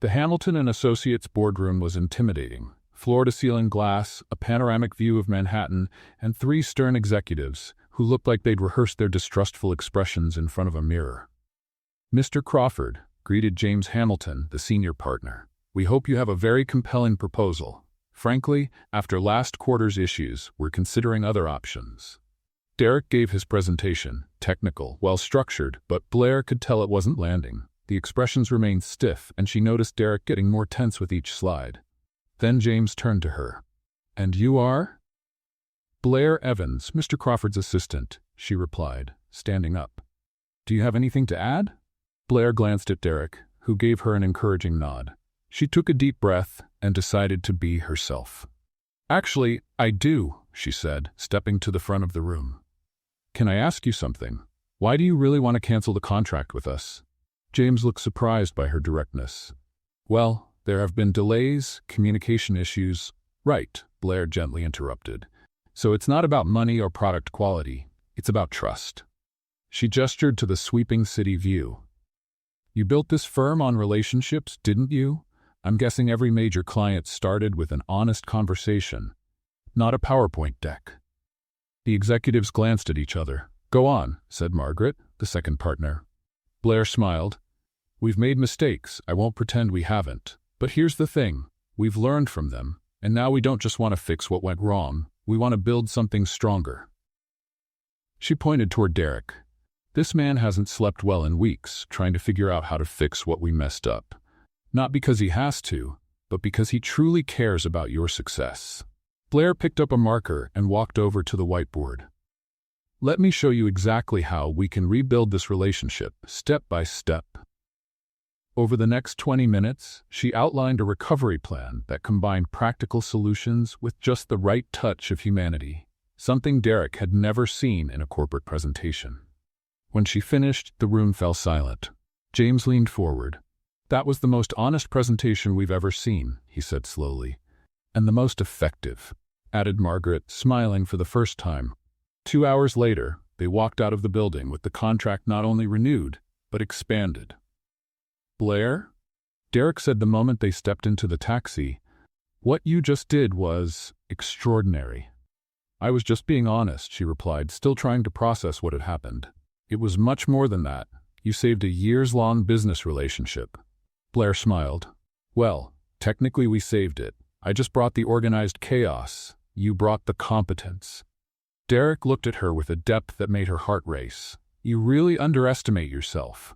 The Hamilton and Associates boardroom was intimidating, floor-to-ceiling glass, a panoramic view of Manhattan, and 3 stern executives who looked like they'd rehearsed their distrustful expressions in front of a mirror. "Mr. Crawford," greeted James Hamilton, the senior partner, "we hope you have a very compelling proposal. Frankly, after last quarter's issues, we're considering other options." Derek gave his presentation, technical, well-structured, but Blair could tell it wasn't landing. The expressions remained stiff, and she noticed Derek getting more tense with each slide. Then James turned to her. "And you are?" "Blair Evans, Mr. Crawford's assistant," she replied, standing up. "Do you have anything to add?" Blair glanced at Derek, who gave her an encouraging nod. She took a deep breath and decided to be herself. "Actually, I do," she said, stepping to the front of the room. "Can I ask you something? Why do you really want to cancel the contract with us?" James looked surprised by her directness. "Well, there have been delays, communication issues." "Right," Blair gently interrupted. "So it's not about money or product quality, it's about trust." She gestured to the sweeping city view. "You built this firm on relationships, didn't you? I'm guessing every major client started with an honest conversation, not a PowerPoint deck." The executives glanced at each other. "Go on," said Margaret, the second partner. Blair smiled. "We've made mistakes, I won't pretend we haven't. But here's the thing, we've learned from them, and now we don't just want to fix what went wrong, we want to build something stronger." She pointed toward Derek. "This man hasn't slept well in weeks, trying to figure out how to fix what we messed up. Not because he has to, but because he truly cares about your success." Blair picked up a marker and walked over to the whiteboard. "Let me show you exactly how we can rebuild this relationship, step by step." Over the next 20 minutes, she outlined a recovery plan that combined practical solutions with just the right touch of humanity, something Derek had never seen in a corporate presentation. When she finished, the room fell silent. James leaned forward. "That was the most honest presentation we've ever seen," he said slowly. "And the most effective," added Margaret, smiling for the first time. 2 hours later, they walked out of the building with the contract not only renewed, but expanded. "Blair?" Derek said the moment they stepped into the taxi. "What you just did was extraordinary." "I was just being honest," she replied, still trying to process what had happened. "It was much more than that. You saved a years-long business relationship." Blair smiled. "Well, technically we saved it. I just brought the organized chaos. You brought the competence." Derek looked at her with a depth that made her heart race. "You really underestimate yourself."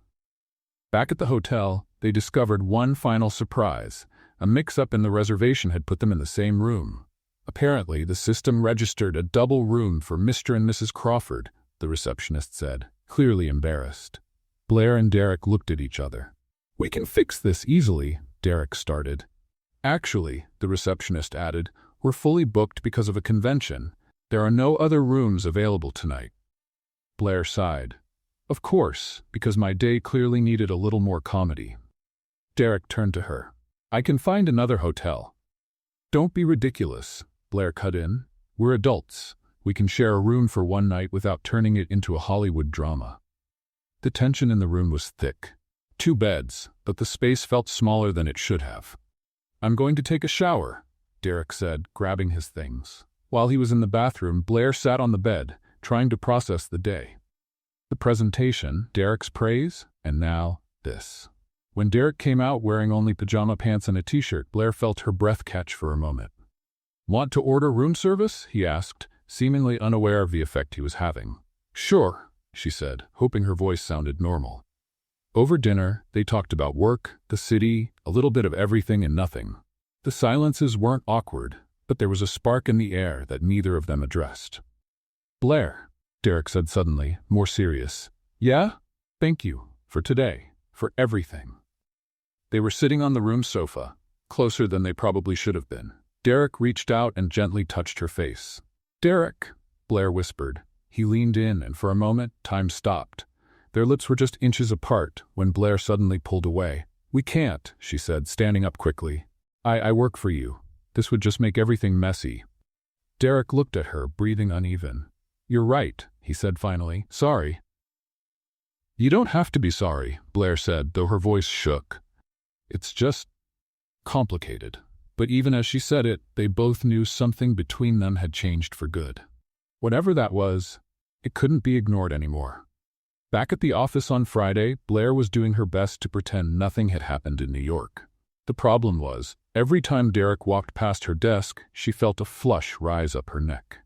Back at the hotel, they discovered one final surprise. A mix-up in the reservation had put them in the same room. Apparently, the system registered a double room for Mr. and Mrs. Crawford, the receptionist said, clearly embarrassed. Blair and Derek looked at each other. "We can fix this easily," Derek started. "Actually," the receptionist added, "we're fully booked because of a convention. There are no other rooms available tonight." Blair sighed. "Of course, because my day clearly needed a little more comedy." Derek turned to her. "I can find another hotel." "Don't be ridiculous," Blair cut in. "We're adults. We can share a room for one night without turning it into a Hollywood drama." The tension in the room was thick. 2 beds, but the space felt smaller than it should have. "I'm going to take a shower," Derek said, grabbing his things. While he was in the bathroom, Blair sat on the bed, trying to process the day. The presentation, Derek's praise, and now this. When Derek came out wearing only pajama pants and a t-shirt, Blair felt her breath catch for a moment. "Want to order room service?" he asked, seemingly unaware of the effect he was having. "Sure," she said, hoping her voice sounded normal. Over dinner, they talked about work, the city, a little bit of everything and nothing. The silences weren't awkward, but there was a spark in the air that neither of them addressed. "Blair," Derek said suddenly, more serious. "Yeah? Thank you. For today. For everything." They were sitting on the room sofa, closer than they probably should have been. Derek reached out and gently touched her face. "Derek," Blair whispered. He leaned in, and for a moment, time stopped. Their lips were just inches apart when Blair suddenly pulled away. "We can't," she said, standing up quickly. I work for you. This would just make everything messy." Derek looked at her, breathing uneven. "You're right," he said finally. "Sorry." "You don't have to be sorry," Blair said, though her voice shook. "It's just complicated." But even as she said it, they both knew something between them had changed for good. Whatever that was, it couldn't be ignored anymore. Back at the office on Friday, Blair was doing her best to pretend nothing had happened in New York. The problem was, every time Derek walked past her desk, she felt a flush rise up her neck.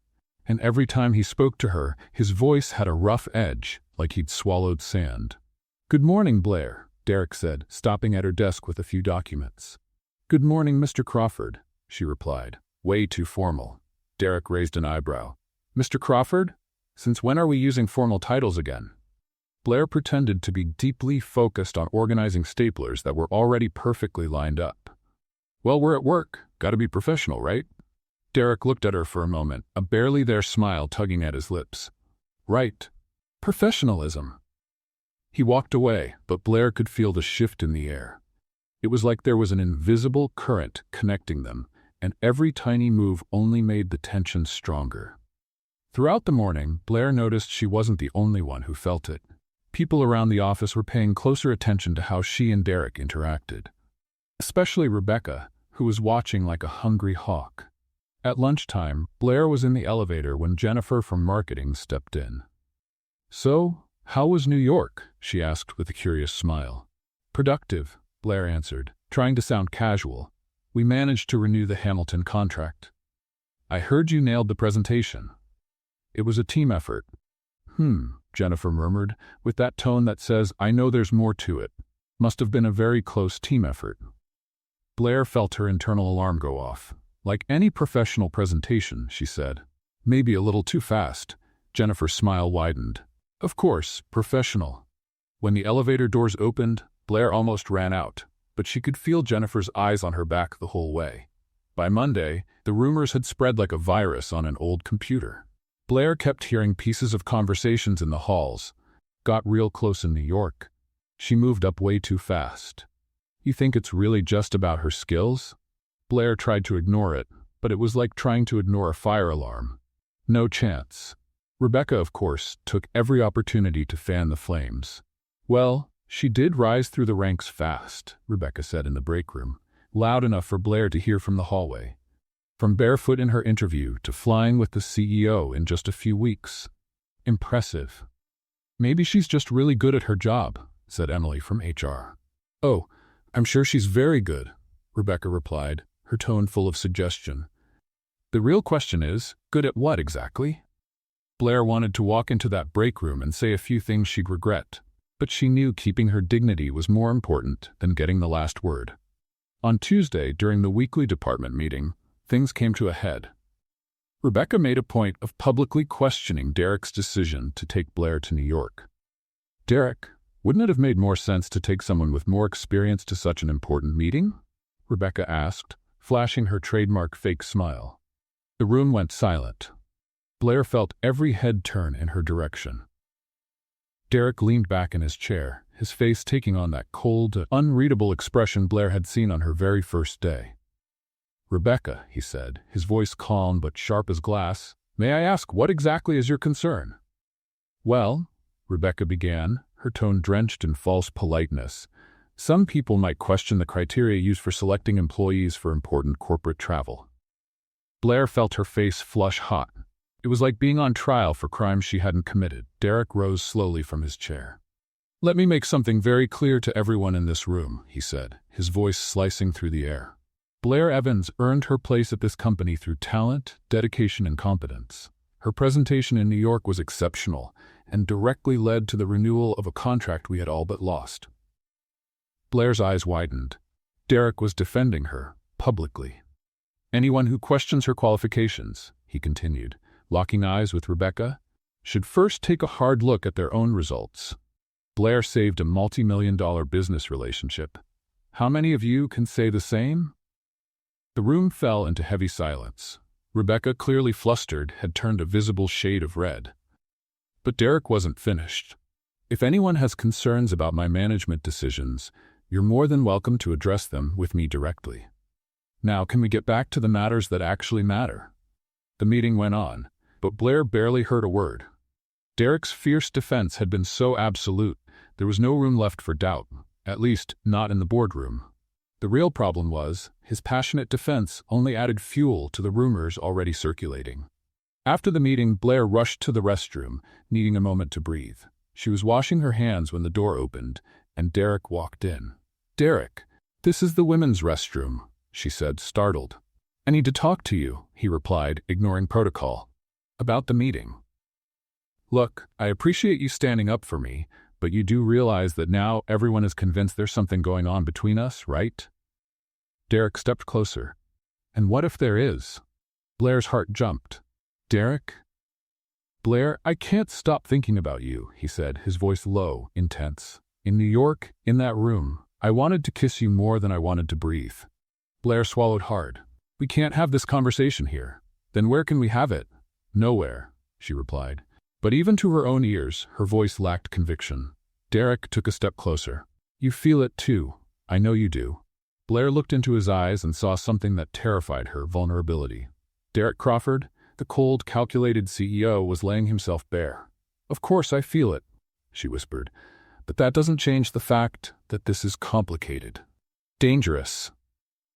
And every time he spoke to her, his voice had a rough edge, like he'd swallowed sand. "Good morning, Blair," Derek said, stopping at her desk with a few documents. "Good morning, Mr. Crawford," she replied. Way too formal. Derek raised an eyebrow. "Mr. Crawford? Since when are we using formal titles again?" Blair pretended to be deeply focused on organizing staplers that were already perfectly lined up. "Well, we're at work. Gotta be professional, right?" Derek looked at her for a moment, a barely there smile tugging at his lips. "Right. Professionalism." He walked away, but Blair could feel the shift in the air. It was like there was an invisible current connecting them, and every tiny move only made the tension stronger. Throughout the morning, Blair noticed she wasn't the only one who felt it. People around the office were paying closer attention to how she and Derek interacted. Especially Rebecca, who was watching like a hungry hawk. At lunchtime, Blair was in the elevator when Jennifer from marketing stepped in. "So, how was New York?" she asked with a curious smile. "Productive," Blair answered, trying to sound casual. "We managed to renew the Hamilton contract." "I heard you nailed the presentation." "It was a team effort." Jennifer murmured, with that tone that says, "I know there's more to it." "Must have been a very close team effort." Blair felt her internal alarm go off. "Like any professional presentation," she said. "Maybe a little too fast." Jennifer's smile widened. "Of course, professional." When the elevator doors opened, Blair almost ran out, but she could feel Jennifer's eyes on her back the whole way. By Monday, the rumors had spread like a virus on an old computer. Blair kept hearing pieces of conversations in the halls. "Got real close in New York. She moved up way too fast." "You think it's really just about her skills?" Blair tried to ignore it, but it was like trying to ignore a fire alarm. No chance. Rebecca, of course, took every opportunity to fan the flames. "Well, she did rise through the ranks fast," Rebecca said in the break room, loud enough for Blair to hear from the hallway. "From barefoot in her interview to flying with the CEO in just a few weeks. Impressive." "Maybe she's just really good at her job," said Emily from HR. "Oh, I'm sure she's very good," Rebecca replied, her tone full of suggestion. "The real question is, good at what exactly?" Blair wanted to walk into that break room and say a few things she'd regret, but she knew keeping her dignity was more important than getting the last word. On Tuesday, during the weekly department meeting, things came to a head. Rebecca made a point of publicly questioning Derek's decision to take Blair to New York. "Derek, wouldn't it have made more sense to take someone with more experience to such an important meeting?" Rebecca asked, flashing her trademark fake smile. The room went silent. Blair felt every head turn in her direction. Derek leaned back in his chair, his face taking on that cold, unreadable expression Blair had seen on her very first day. "Rebecca," he said, his voice calm but sharp as glass, "may I ask what exactly is your concern?" "Well," Rebecca began, her tone drenched in false politeness, "some people might question the criteria used for selecting employees for important corporate travel." Blair felt her face flush hot. It was like being on trial for crimes she hadn't committed. Derek rose slowly from his chair. "Let me make something very clear to everyone in this room," he said, his voice slicing through the air. "Blair Evans earned her place at this company through talent, dedication, and competence. Her presentation in New York was exceptional and directly led to the renewal of a contract we had all but lost." Blair's eyes widened. Derek was defending her, publicly. "Anyone who questions her qualifications," he continued, locking eyes with Rebecca, "should first take a hard look at their own results. Blair saved a multi-million-dollar business relationship. How many of you can say the same?" The room fell into heavy silence. Rebecca, clearly flustered, had turned a visible shade of red. But Derek wasn't finished. "If anyone has concerns about my management decisions, you're more than welcome to address them with me directly. Now, can we get back to the matters that actually matter?" The meeting went on, but Blair barely heard a word. Derek's fierce defense had been so absolute, there was no room left for doubt, at least not in the boardroom. The real problem was, his passionate defense only added fuel to the rumors already circulating. After the meeting, Blair rushed to the restroom, needing a moment to breathe. She was washing her hands when the door opened, and Derek walked in. "Derek, this is the women's restroom," she said, startled. "I need to talk to you," he replied, ignoring protocol. "About the meeting. Look, I appreciate you standing up for me, but you do realize that now everyone is convinced there's something going on between us, right?" Derek stepped closer. "And what if there is?" Blair's heart jumped. "Derek?" "Blair, I can't stop thinking about you," he said, his voice low, intense. "In New York, in that room, I wanted to kiss you more than I wanted to breathe." Blair swallowed hard. "We can't have this conversation here." "Then where can we have it?" "Nowhere," she replied. But even to her own ears, her voice lacked conviction. Derek took a step closer. "You feel it too. I know you do." Blair looked into his eyes and saw something that terrified her: vulnerability. Derek Crawford, the cold, calculated CEO, was laying himself bare. "Of course I feel it," she whispered. "But that doesn't change the fact that this is complicated. Dangerous.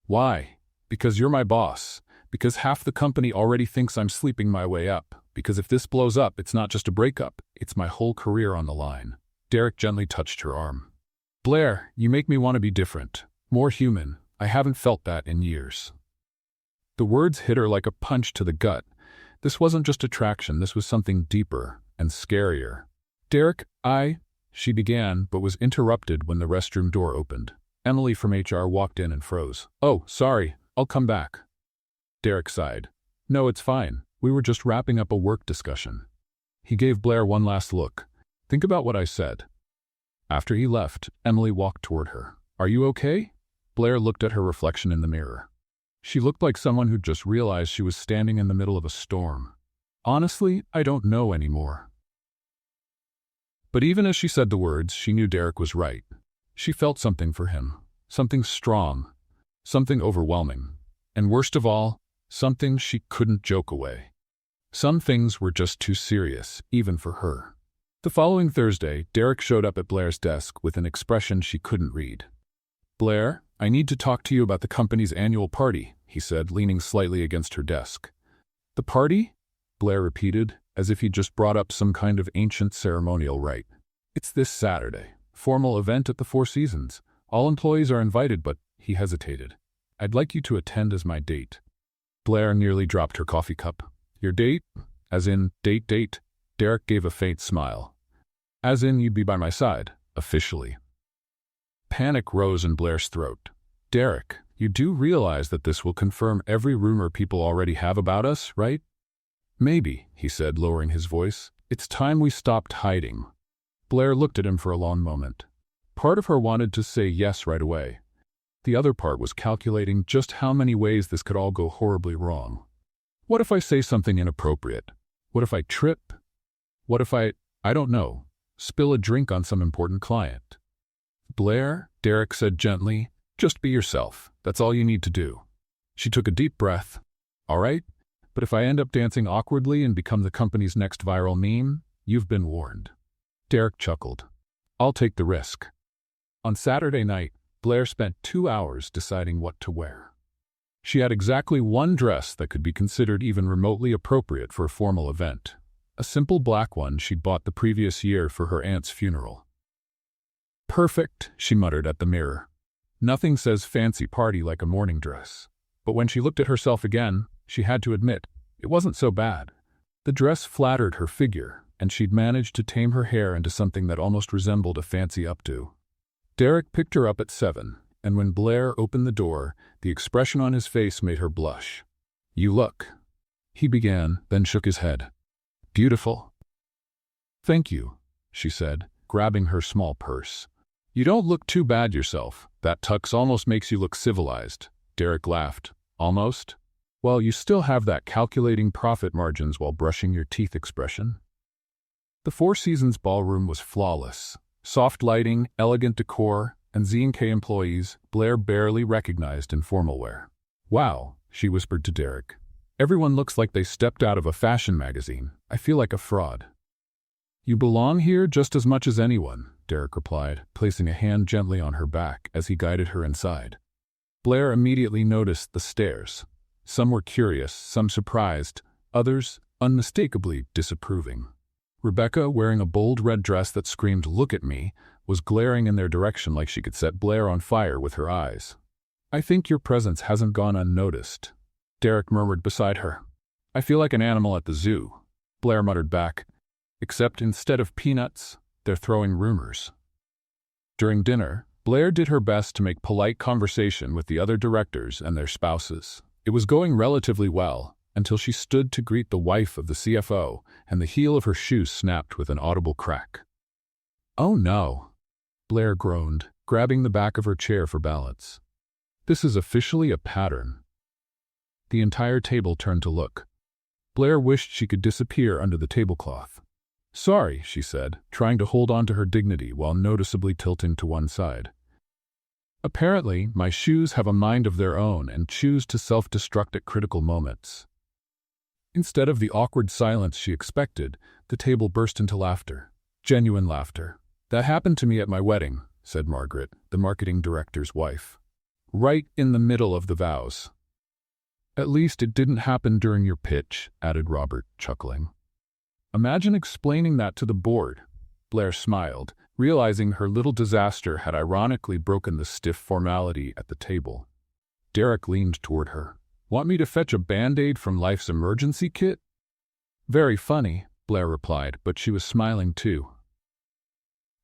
Why? Because you're my boss. Because half the company already thinks I'm sleeping my way up. Because if this blows up, it's not just a breakup, it's my whole career on the line." Derek gently touched her arm. "Blair, you make me want to be different. More human. I haven't felt that in years." The words hit her like a punch to the gut. This wasn't just attraction, this was something deeper and scarier. "Derek, she began, but was interrupted when the restroom door opened. Emily from HR walked in and froze. "Oh, sorry, I'll come back." Derek sighed. "No, it's fine. We were just wrapping up a work discussion." He gave Blair one last look. "Think about what I said." After he left, Emily walked toward her. "Are you okay?" Blair looked at her reflection in the mirror. She looked like someone who'd just realized she was standing in the middle of a storm. "Honestly, I don't know anymore." But even as she said the words, she knew Derek was right. She felt something for him. Something strong. Something overwhelming. And worst of all, something she couldn't joke away. Some things were just too serious, even for her. The following Thursday, Derek showed up at Blair's desk with an expression she couldn't read. "Blair, I need to talk to you about the company's annual party," he said, leaning slightly against her desk. "The party?" Blair repeated, as if he'd just brought up some kind of ancient ceremonial rite. "It's this Saturday. Formal event at the Four Seasons. All employees are invited, but," he hesitated, "I'd like you to attend as my date." Blair nearly dropped her coffee cup. "Your date? As in, date?" Derek gave a faint smile. "As in, you'd be by my side, officially." Panic rose in Blair's throat. "Derek, you do realize that this will confirm every rumor people already have about us, right?" "Maybe," he said, lowering his voice. "It's time we stopped hiding." Blair looked at him for a long moment. Part of her wanted to say yes right away. The other part was calculating just how many ways this could all go horribly wrong. What if I say something inappropriate? What if I trip? What if I don't know, spill a drink on some important client? "Blair," Derek said gently, "just be yourself. That's all you need to do." She took a deep breath. "All right, but if I end up dancing awkwardly and become the company's next viral meme, you've been warned." Derek chuckled. "I'll take the risk." On Saturday night, Blair spent 2 hours deciding what to wear. She had exactly one dress that could be considered even remotely appropriate for a formal event. A simple black one she'd bought the previous year for her aunt's funeral. "Perfect," she muttered at the mirror. Nothing says fancy party like a morning dress. But when she looked at herself again, she had to admit, it wasn't so bad. The dress flattered her figure, and she'd managed to tame her hair into something that almost resembled a fancy updo. Derek picked her up at 7, and when Blair opened the door, the expression on his face made her blush. "You look," he began, then shook his head. "Beautiful." "Thank you," she said, grabbing her small purse. "You don't look too bad yourself. That tux almost makes you look civilized." Derek laughed. "Almost? Well, you still have that calculating profit margins while brushing your teeth expression." The Four Seasons ballroom was flawless. Soft lighting, elegant decor, and Z&K employees Blair barely recognized in formal wear. "Wow," she whispered to Derek. "Everyone looks like they stepped out of a fashion magazine. I feel like a fraud." "You belong here just as much as anyone," Derek replied, placing a hand gently on her back as he guided her inside. Blair immediately noticed the stares. Some were curious, some surprised, others unmistakably disapproving. Rebecca, wearing a bold red dress that screamed, "Look at me," was glaring in their direction like she could set Blair on fire with her eyes. "I think your presence hasn't gone unnoticed," Derek murmured beside her. "I feel like an animal at the zoo," Blair muttered back. "Except instead of peanuts, they're throwing rumors." During dinner, Blair did her best to make polite conversation with the other directors and their spouses. It was going relatively well, until she stood to greet the wife of the CFO, and the heel of her shoe snapped with an audible crack. "Oh no," Blair groaned, grabbing the back of her chair for balance. "This is officially a pattern." The entire table turned to look. Blair wished she could disappear under the tablecloth. "Sorry," she said, trying to hold on to her dignity while noticeably tilting to one side. "Apparently, my shoes have a mind of their own and choose to self-destruct at critical moments." Instead of the awkward silence she expected, the table burst into laughter. Genuine laughter. "That happened to me at my wedding," said Margaret, the marketing director's wife. "Right in the middle of the vows." "At least it didn't happen during your pitch," added Robert, chuckling. "Imagine explaining that to the board." Blair smiled, realizing her little disaster had ironically broken the stiff formality at the table. Derek leaned toward her. "Want me to fetch a Band-Aid from life's emergency kit?" "Very funny," Blair replied, but she was smiling too.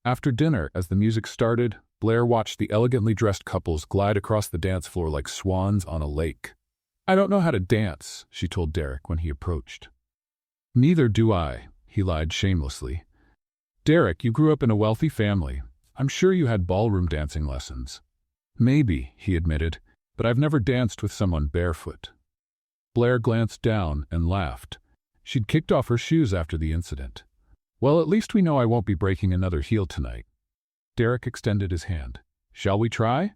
After dinner, as the music started, Blair watched the elegantly dressed couples glide across the dance floor like swans on a lake. "I don't know how to dance," she told Derek when he approached. "Neither do I," he lied shamelessly. "Derek, you grew up in a wealthy family. I'm sure you had ballroom dancing lessons." "Maybe," he admitted, "but I've never danced with someone barefoot." Blair glanced down and laughed. She'd kicked off her shoes after the incident. "Well, at least we know I won't be breaking another heel tonight." Derek extended his hand. "Shall we try?"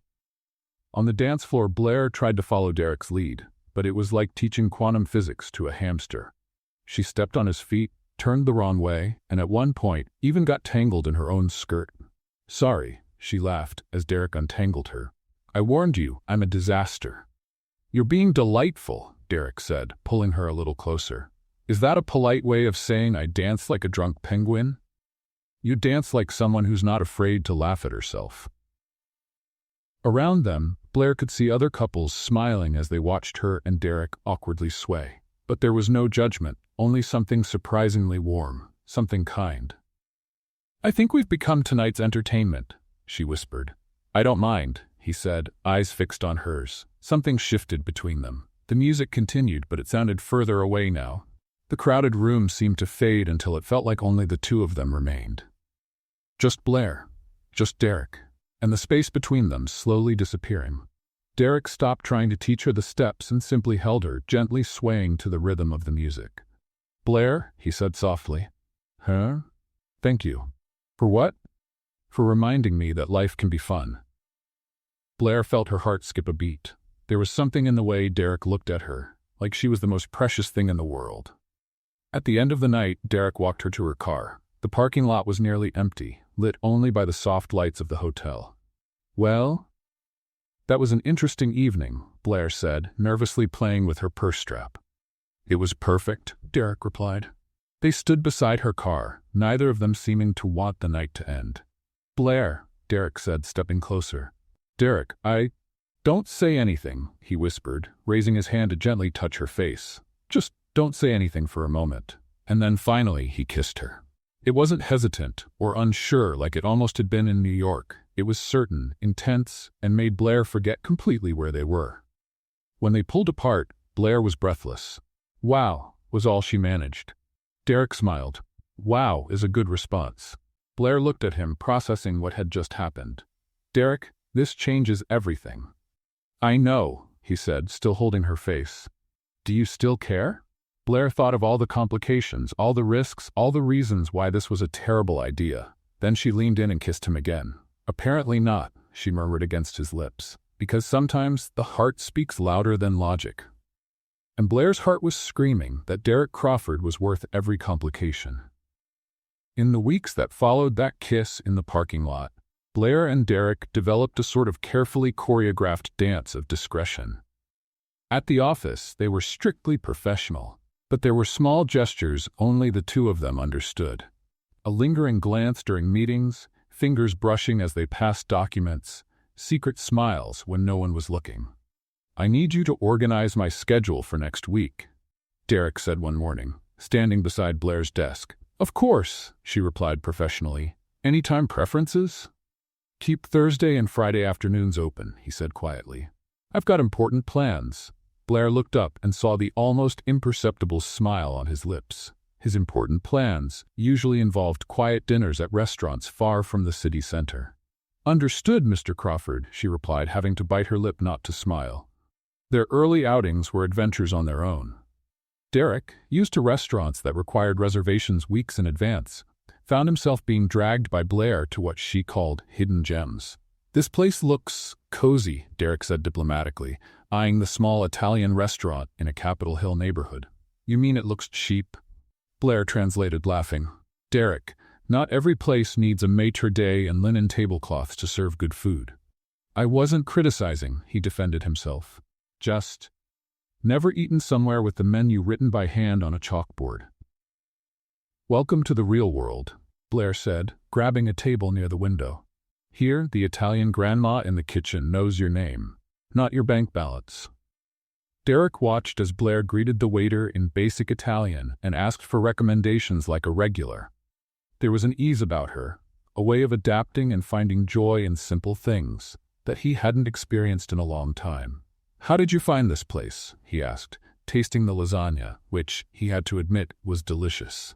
On the dance floor, Blair tried to follow Derek's lead, but it was like teaching quantum physics to a hamster. She stepped on his feet, turned the wrong way, and at one point even got tangled in her own skirt. "Sorry," she laughed as Derek untangled her. "I warned you, I'm a disaster." "You're being delightful," Derek said, pulling her a little closer. "Is that a polite way of saying I dance like a drunk penguin?" "You dance like someone who's not afraid to laugh at herself." Around them, Blair could see other couples smiling as they watched her and Derek awkwardly sway. But there was no judgment, only something surprisingly warm, something kind. "I think we've become tonight's entertainment," she whispered. "I don't mind," he said, eyes fixed on hers. Something shifted between them. The music continued, but it sounded further away now. The crowded room seemed to fade until it felt like only the two of them remained. Just Blair, just Derek, and the space between them slowly disappearing. Derek stopped trying to teach her the steps and simply held her, gently swaying to the rhythm of the music. "Blair," he said softly. "Huh? Thank you." "For what?" "For reminding me that life can be fun." Blair felt her heart skip a beat. There was something in the way Derek looked at her, like she was the most precious thing in the world. At the end of the night, Derek walked her to her car. The parking lot was nearly empty, lit only by the soft lights of the hotel. "Well?" "That was an interesting evening," Blair said, nervously playing with her purse strap. "It was perfect," Derek replied. They stood beside her car, neither of them seeming to want the night to end. "Blair," Derek said, stepping closer. "Derek, don't say anything," he whispered, raising his hand to gently touch her face. "Just don't say anything for a moment." And then finally he kissed her. It wasn't hesitant or unsure like it almost had been in New York. It was certain, intense, and made Blair forget completely where they were. When they pulled apart, Blair was breathless. "Wow," was all she managed. Derek smiled. "Wow is a good response." Blair looked at him, processing what had just happened. "Derek, this changes everything." "I know," he said, still holding her face. "Do you still care?" Blair thought of all the complications, all the risks, all the reasons why this was a terrible idea. Then she leaned in and kissed him again. "Apparently not," she murmured against his lips, "because sometimes the heart speaks louder than logic." And Blair's heart was screaming that Derek Crawford was worth every complication. In the weeks that followed that kiss in the parking lot, Blair and Derek developed a sort of carefully choreographed dance of discretion. At the office, they were strictly professional, but there were small gestures only the two of them understood. A lingering glance during meetings, fingers brushing as they passed documents, secret smiles when no one was looking. "I need you to organize my schedule for next week," Derek said one morning, standing beside Blair's desk. "Of course," she replied professionally. "Any time preferences?" "Keep Thursday and Friday afternoons open," he said quietly. "I've got important plans." Blair looked up and saw the almost imperceptible smile on his lips. His important plans usually involved quiet dinners at restaurants far from the city center. "Understood, Mr. Crawford," she replied, having to bite her lip not to smile. Their early outings were adventures on their own. Derek, used to restaurants that required reservations weeks in advance, found himself being dragged by Blair to what she called hidden gems. "This place looks cozy," Derek said diplomatically, eyeing the small Italian restaurant in a Capitol Hill neighborhood. "You mean it looks cheap?" Blair translated, laughing. "Derek, not every place needs a maitre d' and linen tablecloths to serve good food." "I wasn't criticizing," he defended himself. "Just never eaten somewhere with the menu written by hand on a chalkboard." "Welcome to the real world," Blair said, grabbing a table near the window. "Here, the Italian grandma in the kitchen knows your name, not your bank balance." Derek watched as Blair greeted the waiter in basic Italian and asked for recommendations like a regular. There was an ease about her, a way of adapting and finding joy in simple things that he hadn't experienced in a long time. "How did you find this place?" he asked, tasting the lasagna, which, he had to admit, was delicious.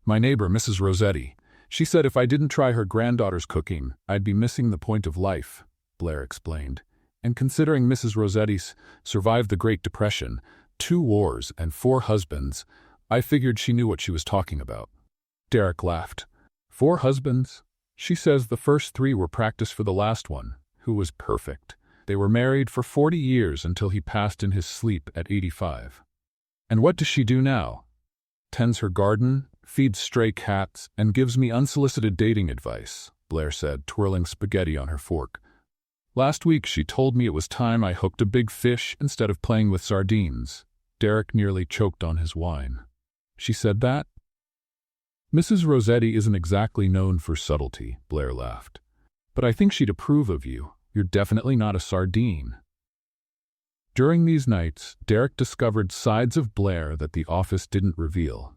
"My neighbor, Mrs. Rossetti. She said if I didn't try her granddaughter's cooking, I'd be missing the point of life," Blair explained. And considering Mrs. Rossetti's survived the Great Depression, 2 wars, and 4 husbands, I figured she knew what she was talking about. Derek laughed. 4 husbands? She says the first 3 were practice for the last one, who was perfect. They were married for 40 years until he passed in his sleep at 85. "And what does she do now?" "Tends her garden, feeds stray cats, and gives me unsolicited dating advice," Blair said, twirling spaghetti on her fork. "Last week she told me it was time I hooked a big fish instead of playing with sardines." Derek nearly choked on his wine. "She said that?" "Mrs. Rossetti isn't exactly known for subtlety," Blair laughed. "But I think she'd approve of you. You're definitely not a sardine." During these nights, Derek discovered sides of Blair that the office didn't reveal.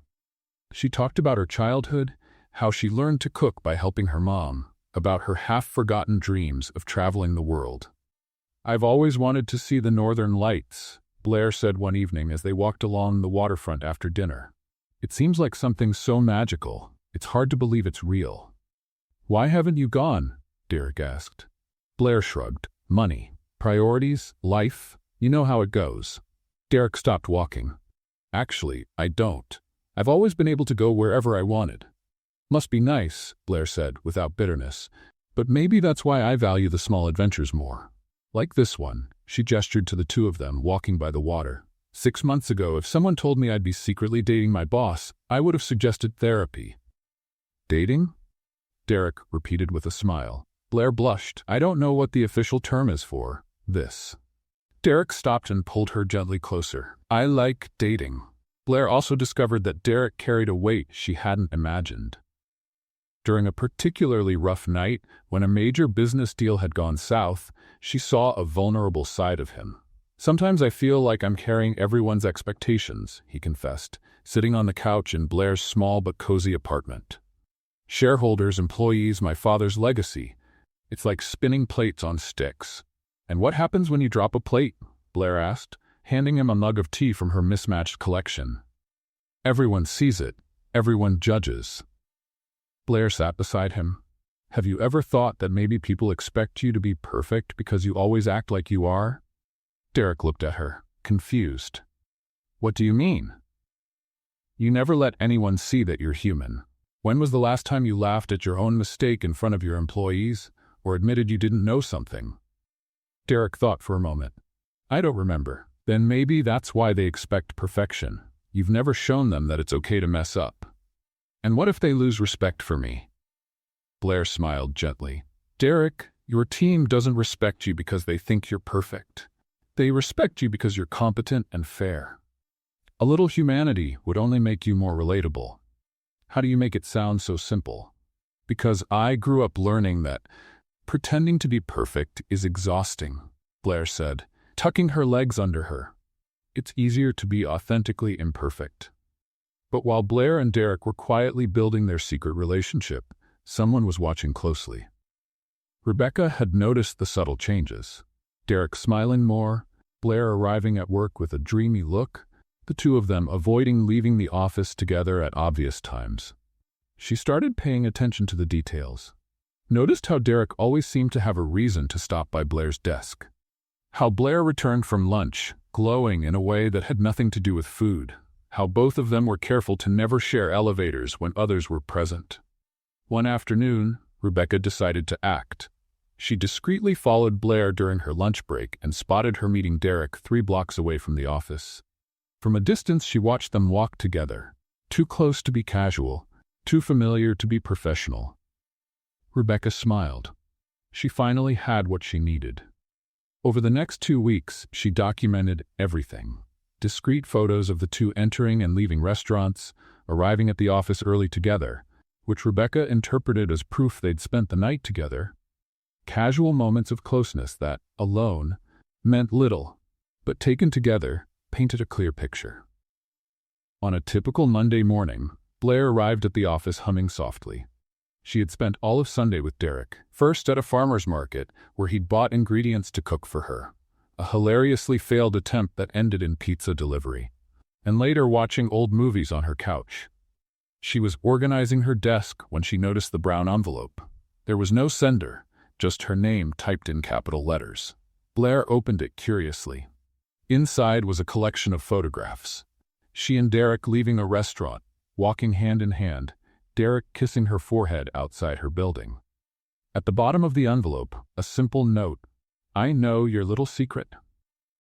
She talked about her childhood, how she learned to cook by helping her mom, about her half-forgotten dreams of traveling the world. "I've always wanted to see the Northern Lights," Blair said one evening as they walked along the waterfront after dinner. "It seems like something so magical, it's hard to believe it's real." "Why haven't you gone?" Derek asked. Blair shrugged. "Money, priorities, life, you know how it goes." Derek stopped walking. "Actually, I don't. I've always been able to go wherever I wanted." "Must be nice," Blair said, without bitterness. "But maybe that's why I value the small adventures more. Like this one," she gestured to the 2 of them walking by the water. 6 months ago, if someone told me I'd be secretly dating my boss, I would have suggested therapy." "Dating?" Derek repeated with a smile. Blair blushed. "I don't know what the official term is for this." Derek stopped and pulled her gently closer. "I like dating." Blair also discovered that Derek carried a weight she hadn't imagined. During a particularly rough night, when a major business deal had gone south, she saw a vulnerable side of him. "Sometimes I feel like I'm carrying everyone's expectations," he confessed, sitting on the couch in Blair's small but cozy apartment. "Shareholders, employees, my father's legacy. It's like spinning plates on sticks." "And what happens when you drop a plate?" Blair asked, handing him a mug of tea from her mismatched collection. "Everyone sees it. Everyone judges." Blair sat beside him. "Have you ever thought that maybe people expect you to be perfect because you always act like you are?" Derek looked at her, confused. "What do you mean?" "You never let anyone see that you're human. When was the last time you laughed at your own mistake in front of your employees, or admitted you didn't know something?" Derek thought for a moment. "I don't remember." "Then maybe that's why they expect perfection. You've never shown them that it's okay to mess up." "And what if they lose respect for me?" Blair smiled gently. Derek, your team doesn't respect you because they think you're perfect. They respect you because you're competent and fair. A little humanity would only make you more relatable. How do you make it sound so simple? Because I grew up learning that pretending to be perfect is exhausting, Blair said, tucking her legs under her. It's easier to be authentically imperfect. But while Blair and Derek were quietly building their secret relationship, someone was watching closely. Rebecca had noticed the subtle changes. Derek smiling more, Blair arriving at work with a dreamy look, the two of them avoiding leaving the office together at obvious times. She started paying attention to the details. Noticed how Derek always seemed to have a reason to stop by Blair's desk. How Blair returned from lunch, glowing in a way that had nothing to do with food. How both of them were careful to never share elevators when others were present. One afternoon, Rebecca decided to act. She discreetly followed Blair during her lunch break and spotted her meeting Derek 3 blocks away from the office. From a distance, she watched them walk together, too close to be casual, too familiar to be professional. Rebecca smiled. She finally had what she needed. Over the next 2 weeks, she documented everything. Discreet photos of the two entering and leaving restaurants, arriving at the office early together, which Rebecca interpreted as proof they'd spent the night together. Casual moments of closeness that, alone, meant little, but taken together, painted a clear picture. On a typical Monday morning, Blair arrived at the office humming softly. She had spent all of Sunday with Derek, first at a farmer's market where he'd bought ingredients to cook for her, a hilariously failed attempt that ended in pizza delivery, and later watching old movies on her couch. She was organizing her desk when she noticed the brown envelope. There was no sender, just her name typed in capital letters. Blair opened it curiously. Inside was a collection of photographs. She and Derek leaving a restaurant, walking hand in hand, Derek kissing her forehead outside her building. At the bottom of the envelope, a simple note, "I know your little secret."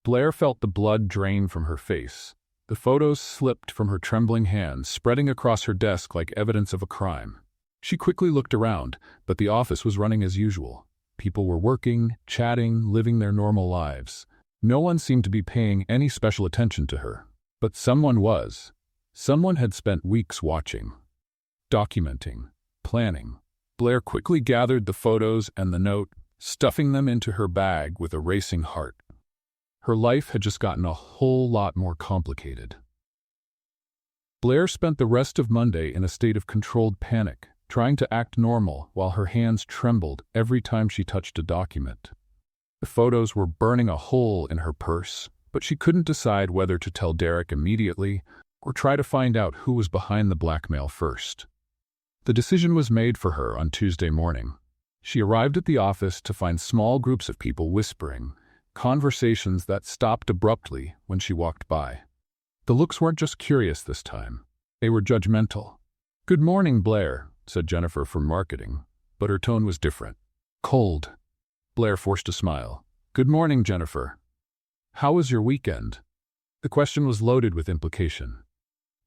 Blair felt the blood drain from her face. The photos slipped from her trembling hands, spreading across her desk like evidence of a crime. She quickly looked around, but the office was running as usual. People were working, chatting, living their normal lives. No one seemed to be paying any special attention to her. But someone was. Someone had spent weeks watching, documenting, planning. Blair quickly gathered the photos and the note, stuffing them into her bag with a racing heart. Her life had just gotten a whole lot more complicated. Blair spent the rest of Monday in a state of controlled panic, trying to act normal while her hands trembled every time she touched a document. The photos were burning a hole in her purse, but she couldn't decide whether to tell Derek immediately or try to find out who was behind the blackmail first. The decision was made for her on Tuesday morning. She arrived at the office to find small groups of people whispering, conversations that stopped abruptly when she walked by. The looks weren't just curious this time. They were judgmental. "Good morning, Blair," said Jennifer from marketing, but her tone was different. Cold. Blair forced a smile. "Good morning, Jennifer. How was your weekend?" The question was loaded with implication.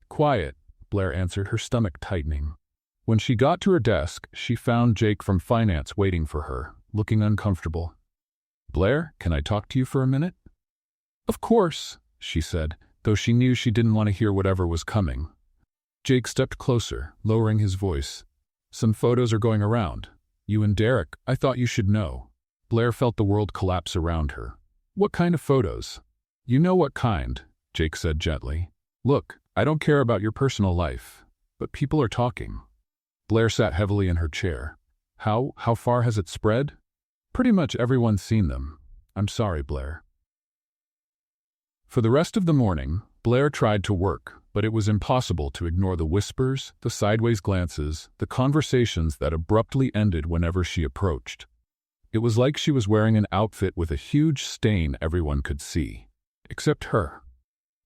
"Quiet," Blair answered, her stomach tightening. When she got to her desk, she found Jake from finance waiting for her, looking uncomfortable. "Blair, can I talk to you for a minute?" "Of course," she said, though she knew she didn't want to hear whatever was coming. Jake stepped closer, lowering his voice. "Some photos are going around. You and Derek, I thought you should know." Blair felt the world collapse around her. "What kind of photos?" "You know what kind," Jake said gently. "Look, I don't care about your personal life, but people are talking." Blair sat heavily in her chair. How far has it spread?" "Pretty much everyone's seen them. I'm sorry, Blair." For the rest of the morning, Blair tried to work, but it was impossible to ignore the whispers, the sideways glances, the conversations that abruptly ended whenever she approached. It was like she was wearing an outfit with a huge stain everyone could see. Except her.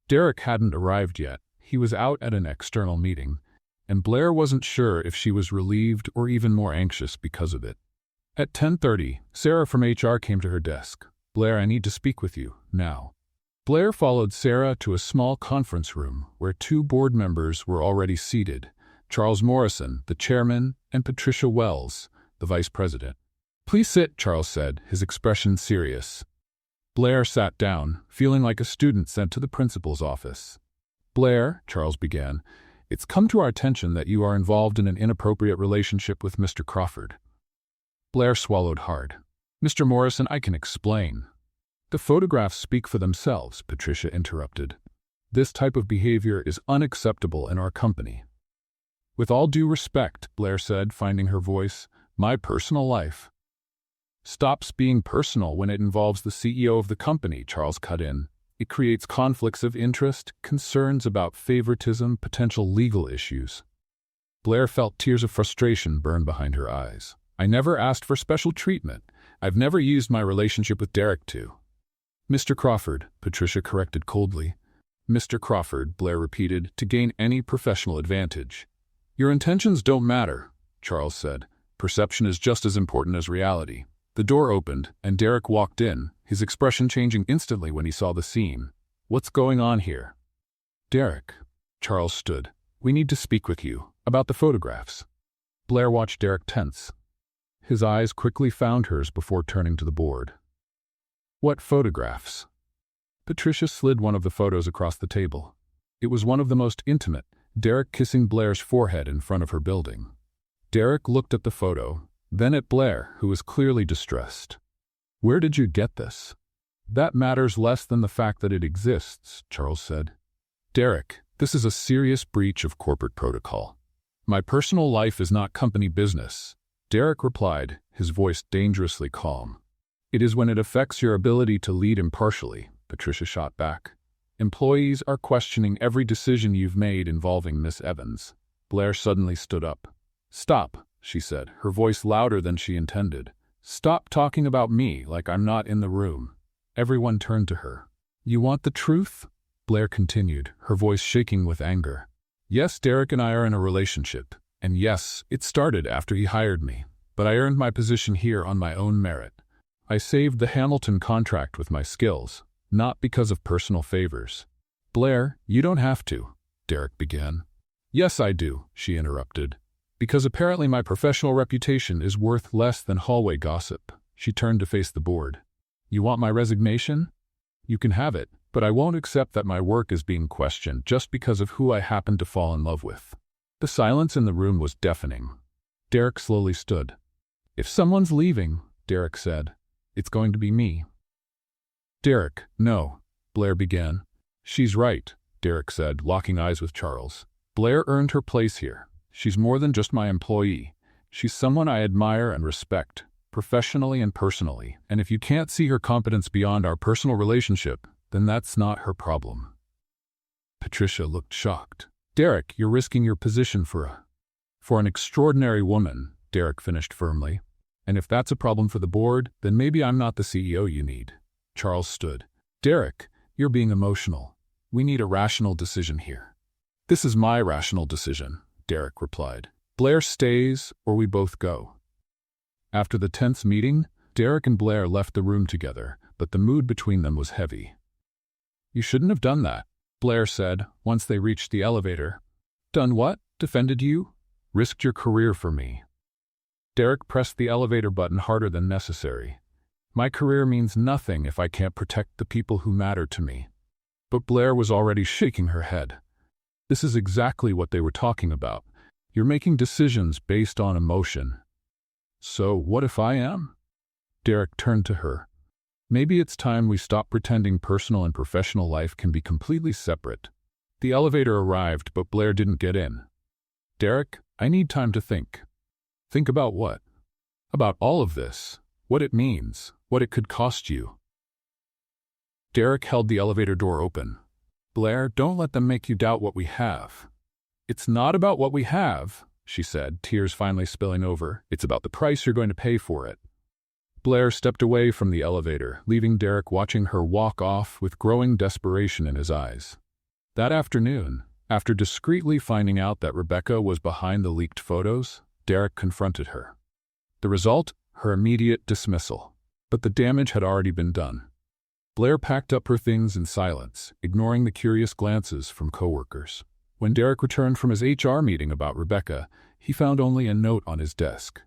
Derek hadn't arrived yet. He was out at an external meeting, and Blair wasn't sure if she was relieved or even more anxious because of it. At 10:30, Sarah from HR came to her desk. "Blair, I need to speak with you, now." Blair followed Sarah to a small conference room where 2 board members were already seated, Charles Morrison, the chairman, and Patricia Wells, the vice president. "Please sit," Charles said, his expression serious. Blair sat down, feeling like a student sent to the principal's office. "Blair," Charles began, "it's come to our attention that you are involved in an inappropriate relationship with Mr. Crawford." Blair swallowed hard. "Mr. Morrison, I can explain." "The photographs speak for themselves," Patricia interrupted. "This type of behavior is unacceptable in our company." "With all due respect," Blair said, finding her voice, "my personal life—" "Stops being personal when it involves the CEO of the company," Charles cut in. "It creates conflicts of interest, concerns about favoritism, potential legal issues." Blair felt tears of frustration burn behind her eyes. "I never asked for special treatment. I've never used my relationship with Derek to—" "Mr. Crawford," Patricia corrected coldly. "Mr. Crawford," Blair repeated, "to gain any professional advantage." "Your intentions don't matter," Charles said. "Perception is just as important as reality." The door opened, and Derek walked in, his expression changing instantly when he saw the scene. "What's going on here?" "Derek." Charles stood. "We need to speak with you about the photographs." Blair watched Derek tense. His eyes quickly found hers before turning to the board. "What photographs?" Patricia slid one of the photos across the table. It was one of the most intimate, Derek kissing Blair's forehead in front of her building. Derek looked at the photo, then at Blair, who was clearly distressed. "Where did you get this?" "That matters less than the fact that it exists," Charles said. "Derek, this is a serious breach of corporate protocol. My personal life is not company business," Derek replied, his voice dangerously calm. "It is when it affects your ability to lead impartially," Patricia shot back. "Employees are questioning every decision you've made involving Miss Evans." Blair suddenly stood up. "Stop," she said, her voice louder than she intended. "Stop talking about me like I'm not in the room." Everyone turned to her. "You want the truth?" Blair continued, her voice shaking with anger. "Yes, Derek and I are in a relationship. And yes, it started after he hired me. But I earned my position here on my own merit. I saved the Hamilton contract with my skills, not because of personal favors." "Blair, you don't have to," Derek began. "Yes, I do," she interrupted. "Because apparently my professional reputation is worth less than hallway gossip." She turned to face the board. "You want my resignation? You can have it, but I won't accept that my work is being questioned just because of who I happen to fall in love with." The silence in the room was deafening. Derek slowly stood. "If someone's leaving," Derek said, "it's going to be me." "Derek, no," Blair began. "She's right," Derek said, locking eyes with Charles. "Blair earned her place here. She's more than just my employee. She's someone I admire and respect, professionally and personally, and if you can't see her competence beyond our personal relationship, then that's not her problem." Patricia looked shocked. "Derek, you're risking your position for an extraordinary woman," Derek finished firmly. "And if that's a problem for the board, then maybe I'm not the CEO you need." Charles stood. "Derek, you're being emotional. We need a rational decision here." "This is my rational decision," Derek replied. "Blair stays, or we both go." After the tense meeting, Derek and Blair left the room together, but the mood between them was heavy. "You shouldn't have done that," Blair said, once they reached the elevator. "Done what? Defended you? Risked your career for me." Derek pressed the elevator button harder than necessary. "My career means nothing if I can't protect the people who matter to me." But Blair was already shaking her head. "This is exactly what they were talking about. You're making decisions based on emotion." "So what if I am?" Derek turned to her. "Maybe it's time we stop pretending personal and professional life can be completely separate." The elevator arrived, but Blair didn't get in. "Derek, I need time to think." "Think about what?" "About all of this. What it means. What it could cost you." Derek held the elevator door open. "Blair, don't let them make you doubt what we have." "It's not about what we have," she said, tears finally spilling over. "It's about the price you're going to pay for it." Blair stepped away from the elevator, leaving Derek watching her walk off with growing desperation in his eyes. That afternoon, after discreetly finding out that Rebecca was behind the leaked photos, Derek confronted her. The result? Her immediate dismissal. But the damage had already been done. Blair packed up her things in silence, ignoring the curious glances from coworkers. When Derek returned from his HR meeting about Rebecca, he found only a note on his desk.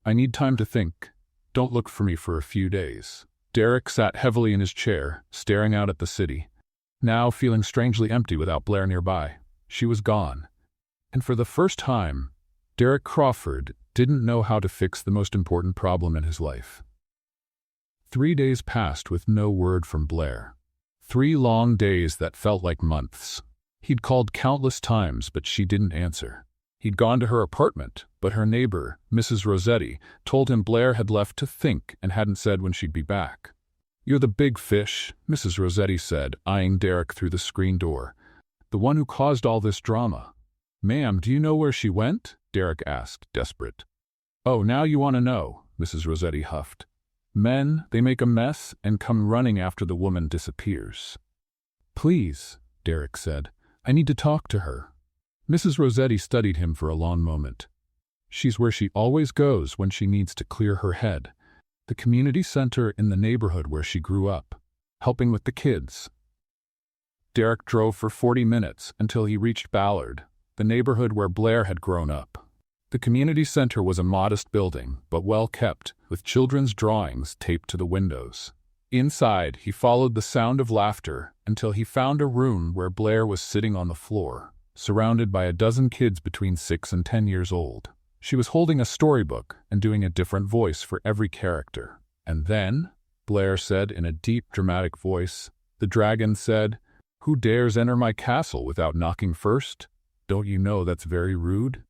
I need time to think. Don't look for me for a few days. Derek sat heavily in his chair, staring out at the city, now feeling strangely empty without Blair nearby. She was gone. And for the first time, Derek Crawford didn't know how to fix the most important problem in his life. 3 days passed with no word from Blair. 3 long days that felt like months. He'd called countless times, but she didn't answer. He'd gone to her apartment, but her neighbor, Mrs. Rossetti, told him Blair had left to think and hadn't said when she'd be back. "You're the big fish," Mrs. Rossetti said, eyeing Derek through the screen door. "The one who caused all this drama." "Ma'am, do you know where she went?" Derek asked, desperate. "Oh, now you want to know," Mrs. Rossetti huffed. "Men, they make a mess and come running after the woman disappears." "Please," Derek said. "I need to talk to her." Mrs. Rossetti studied him for a long moment. "She's where she always goes when she needs to clear her head. The community center in the neighborhood where she grew up, helping with the kids." Derek drove for 40 minutes until he reached Ballard, the neighborhood where Blair had grown up. The community center was a modest building, but well kept, with children's drawings taped to the windows. Inside, he followed the sound of laughter until he found a room where Blair was sitting on the floor, surrounded by a dozen kids between 6 and 10 years old. She was holding a storybook and doing a different voice for every character. "And then," Blair said in a deep, dramatic voice, "the dragon said, 'Who dares enter my castle without knocking first? Don't you know that's very rude?'"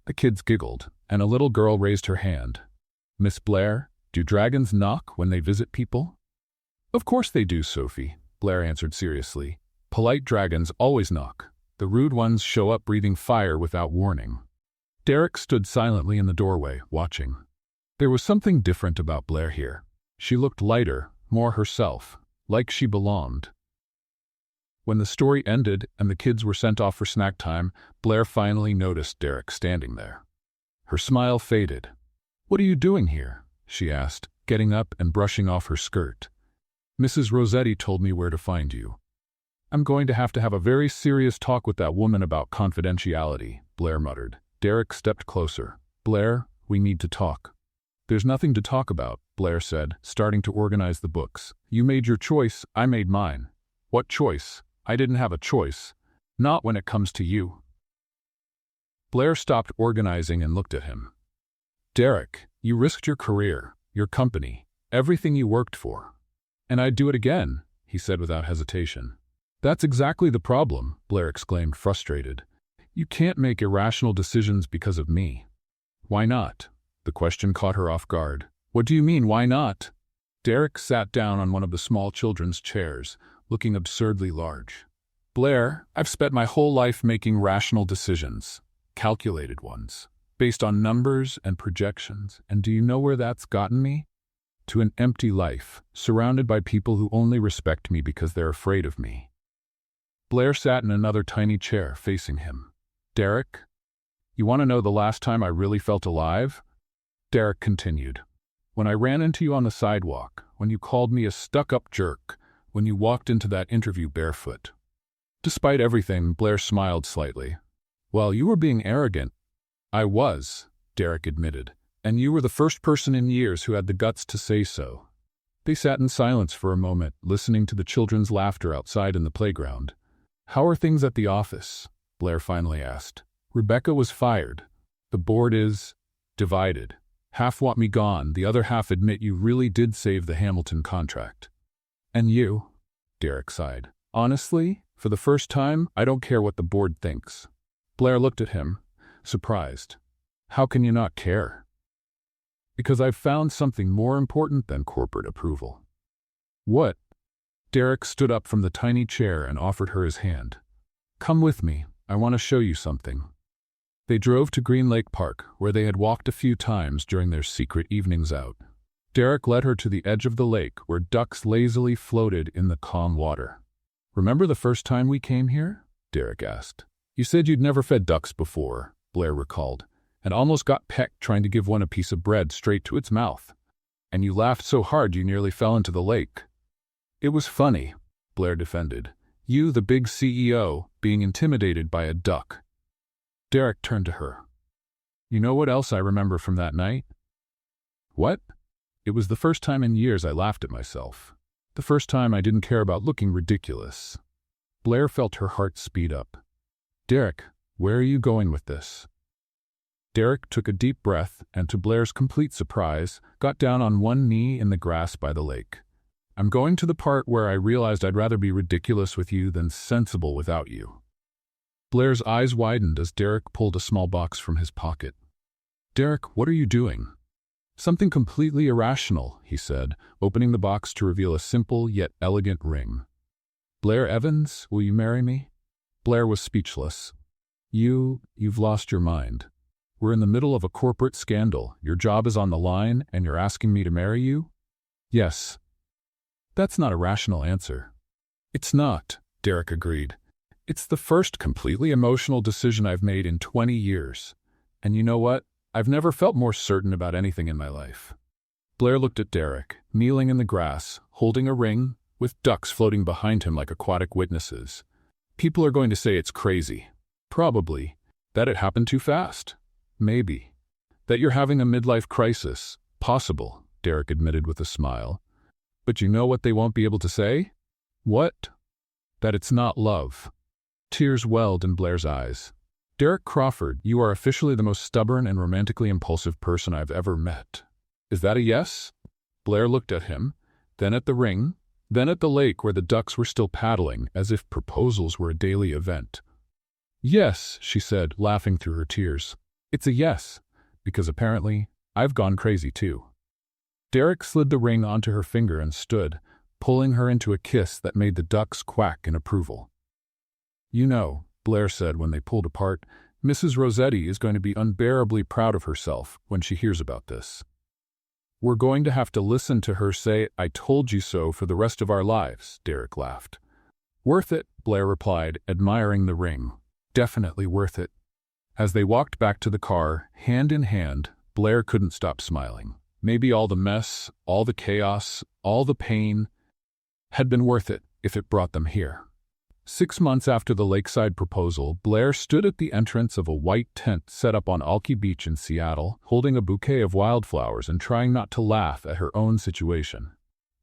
The kids giggled, and a little girl raised her hand. "Miss Blair, do dragons knock when they visit people?" "Of course they do, Sophie," Blair answered seriously. "Polite dragons always knock. The rude ones show up breathing fire without warning." Derek stood silently in the doorway, watching. There was something different about Blair here. She looked lighter, more herself, like she belonged. When the story ended and the kids were sent off for snack time, Blair finally noticed Derek standing there. Her smile faded. "What are you doing here?" she asked, getting up and brushing off her skirt. "Mrs. Rossetti told me where to find you." "I'm going to have a very serious talk with that woman about confidentiality," Blair muttered. Derek stepped closer. "Blair, we need to talk." "There's nothing to talk about," Blair said, starting to organize the books. "You made your choice, I made mine." "What choice? I didn't have a choice. Not when it comes to you." Blair stopped organizing and looked at him. "Derek, you risked your career, your company, everything you worked for. And I'd do it again," he said without hesitation. "That's exactly the problem," Blair exclaimed, frustrated. "You can't make irrational decisions because of me." "Why not?" The question caught her off guard. "What do you mean, why not?" Derek sat down on one of the small children's chairs, looking absurdly large. "Blair, I've spent my whole life making rational decisions, calculated ones, based on numbers and projections, and do you know where that's gotten me? To an empty life, surrounded by people who only respect me because they're afraid of me." Blair sat in another tiny chair facing him. "Derek, you want to know the last time I really felt alive?" Derek continued. "When I ran into you on the sidewalk, when you called me a stuck-up jerk, when you walked into that interview barefoot." Despite everything, Blair smiled slightly. "Well, you were being arrogant." "I was," Derek admitted, "and you were the first person in years who had the guts to say so." They sat in silence for a moment, listening to the children's laughter outside in the playground. "How are things at the office?" Blair finally asked. "Rebecca was fired. The board is divided. Half want me gone, the other half admit you really did save the Hamilton contract." "And you?" Derek sighed. "Honestly, for the first time, I don't care what the board thinks." Blair looked at him, surprised. "How can you not care?" "Because I've found something more important than corporate approval." "What?" Derek stood up from the tiny chair and offered her his hand. "Come with me. I want to show you something." They drove to Green Lake Park, where they had walked a few times during their secret evenings out. Derek led her to the edge of the lake, where ducks lazily floated in the calm water. "Remember the first time we came here?" Derek asked. "You said you'd never fed ducks before," Blair recalled, "and almost got pecked trying to give one a piece of bread straight to its mouth. And you laughed so hard you nearly fell into the lake." "It was funny," Blair defended. "You, the big CEO, being intimidated by a duck." Derek turned to her. You know what else I remember from that night? What? It was the first time in years I laughed at myself. The first time I didn't care about looking ridiculous. Blair felt her heart speed up. Derek, where are you going with this? Derek took a deep breath and, to Blair's complete surprise, got down on one knee in the grass by the lake. I'm going to the part where I realized I'd rather be ridiculous with you than sensible without you. Blair's eyes widened as Derek pulled a small box from his pocket. Derek, what are you doing? Something completely irrational, he said, opening the box to reveal a simple yet elegant ring. Blair Evans, will you marry me? Blair was speechless. You've lost your mind. We're in the middle of a corporate scandal, your job is on the line, and you're asking me to marry you? Yes. That's not a rational answer. It's not, Derek agreed. It's the first completely emotional decision I've made in 20 years. And you know what? I've never felt more certain about anything in my life. Blair looked at Derek, kneeling in the grass, holding a ring, with ducks floating behind him like aquatic witnesses. People are going to say it's crazy. Probably. That it happened too fast. Maybe. That you're having a midlife crisis. Possible, Derek admitted with a smile. But you know what they won't be able to say? What? That it's not love. Tears welled in Blair's eyes. Derek Crawford, you are officially the most stubborn and romantically impulsive person I've ever met. Is that a yes? Blair looked at him, then at the ring, then at the lake where the ducks were still paddling, as if proposals were a daily event. Yes, she said, laughing through her tears. It's a yes, because apparently I've gone crazy too. Derek slid the ring onto her finger and stood, pulling her into a kiss that made the ducks quack in approval. You know, Blair said when they pulled apart, Mrs. Rossetti is going to be unbearably proud of herself when she hears about this. We're going to have to listen to her say, I told you so, for the rest of our lives, Derek laughed. Worth it, Blair replied, admiring the ring. Definitely worth it. As they walked back to the car, hand in hand, Blair couldn't stop smiling. Maybe all the mess, all the chaos, all the pain had been worth it if it brought them here. 6 months after the lakeside proposal, Blair stood at the entrance of a white tent set up on Alki Beach in Seattle, holding a bouquet of wildflowers and trying not to laugh at her own situation.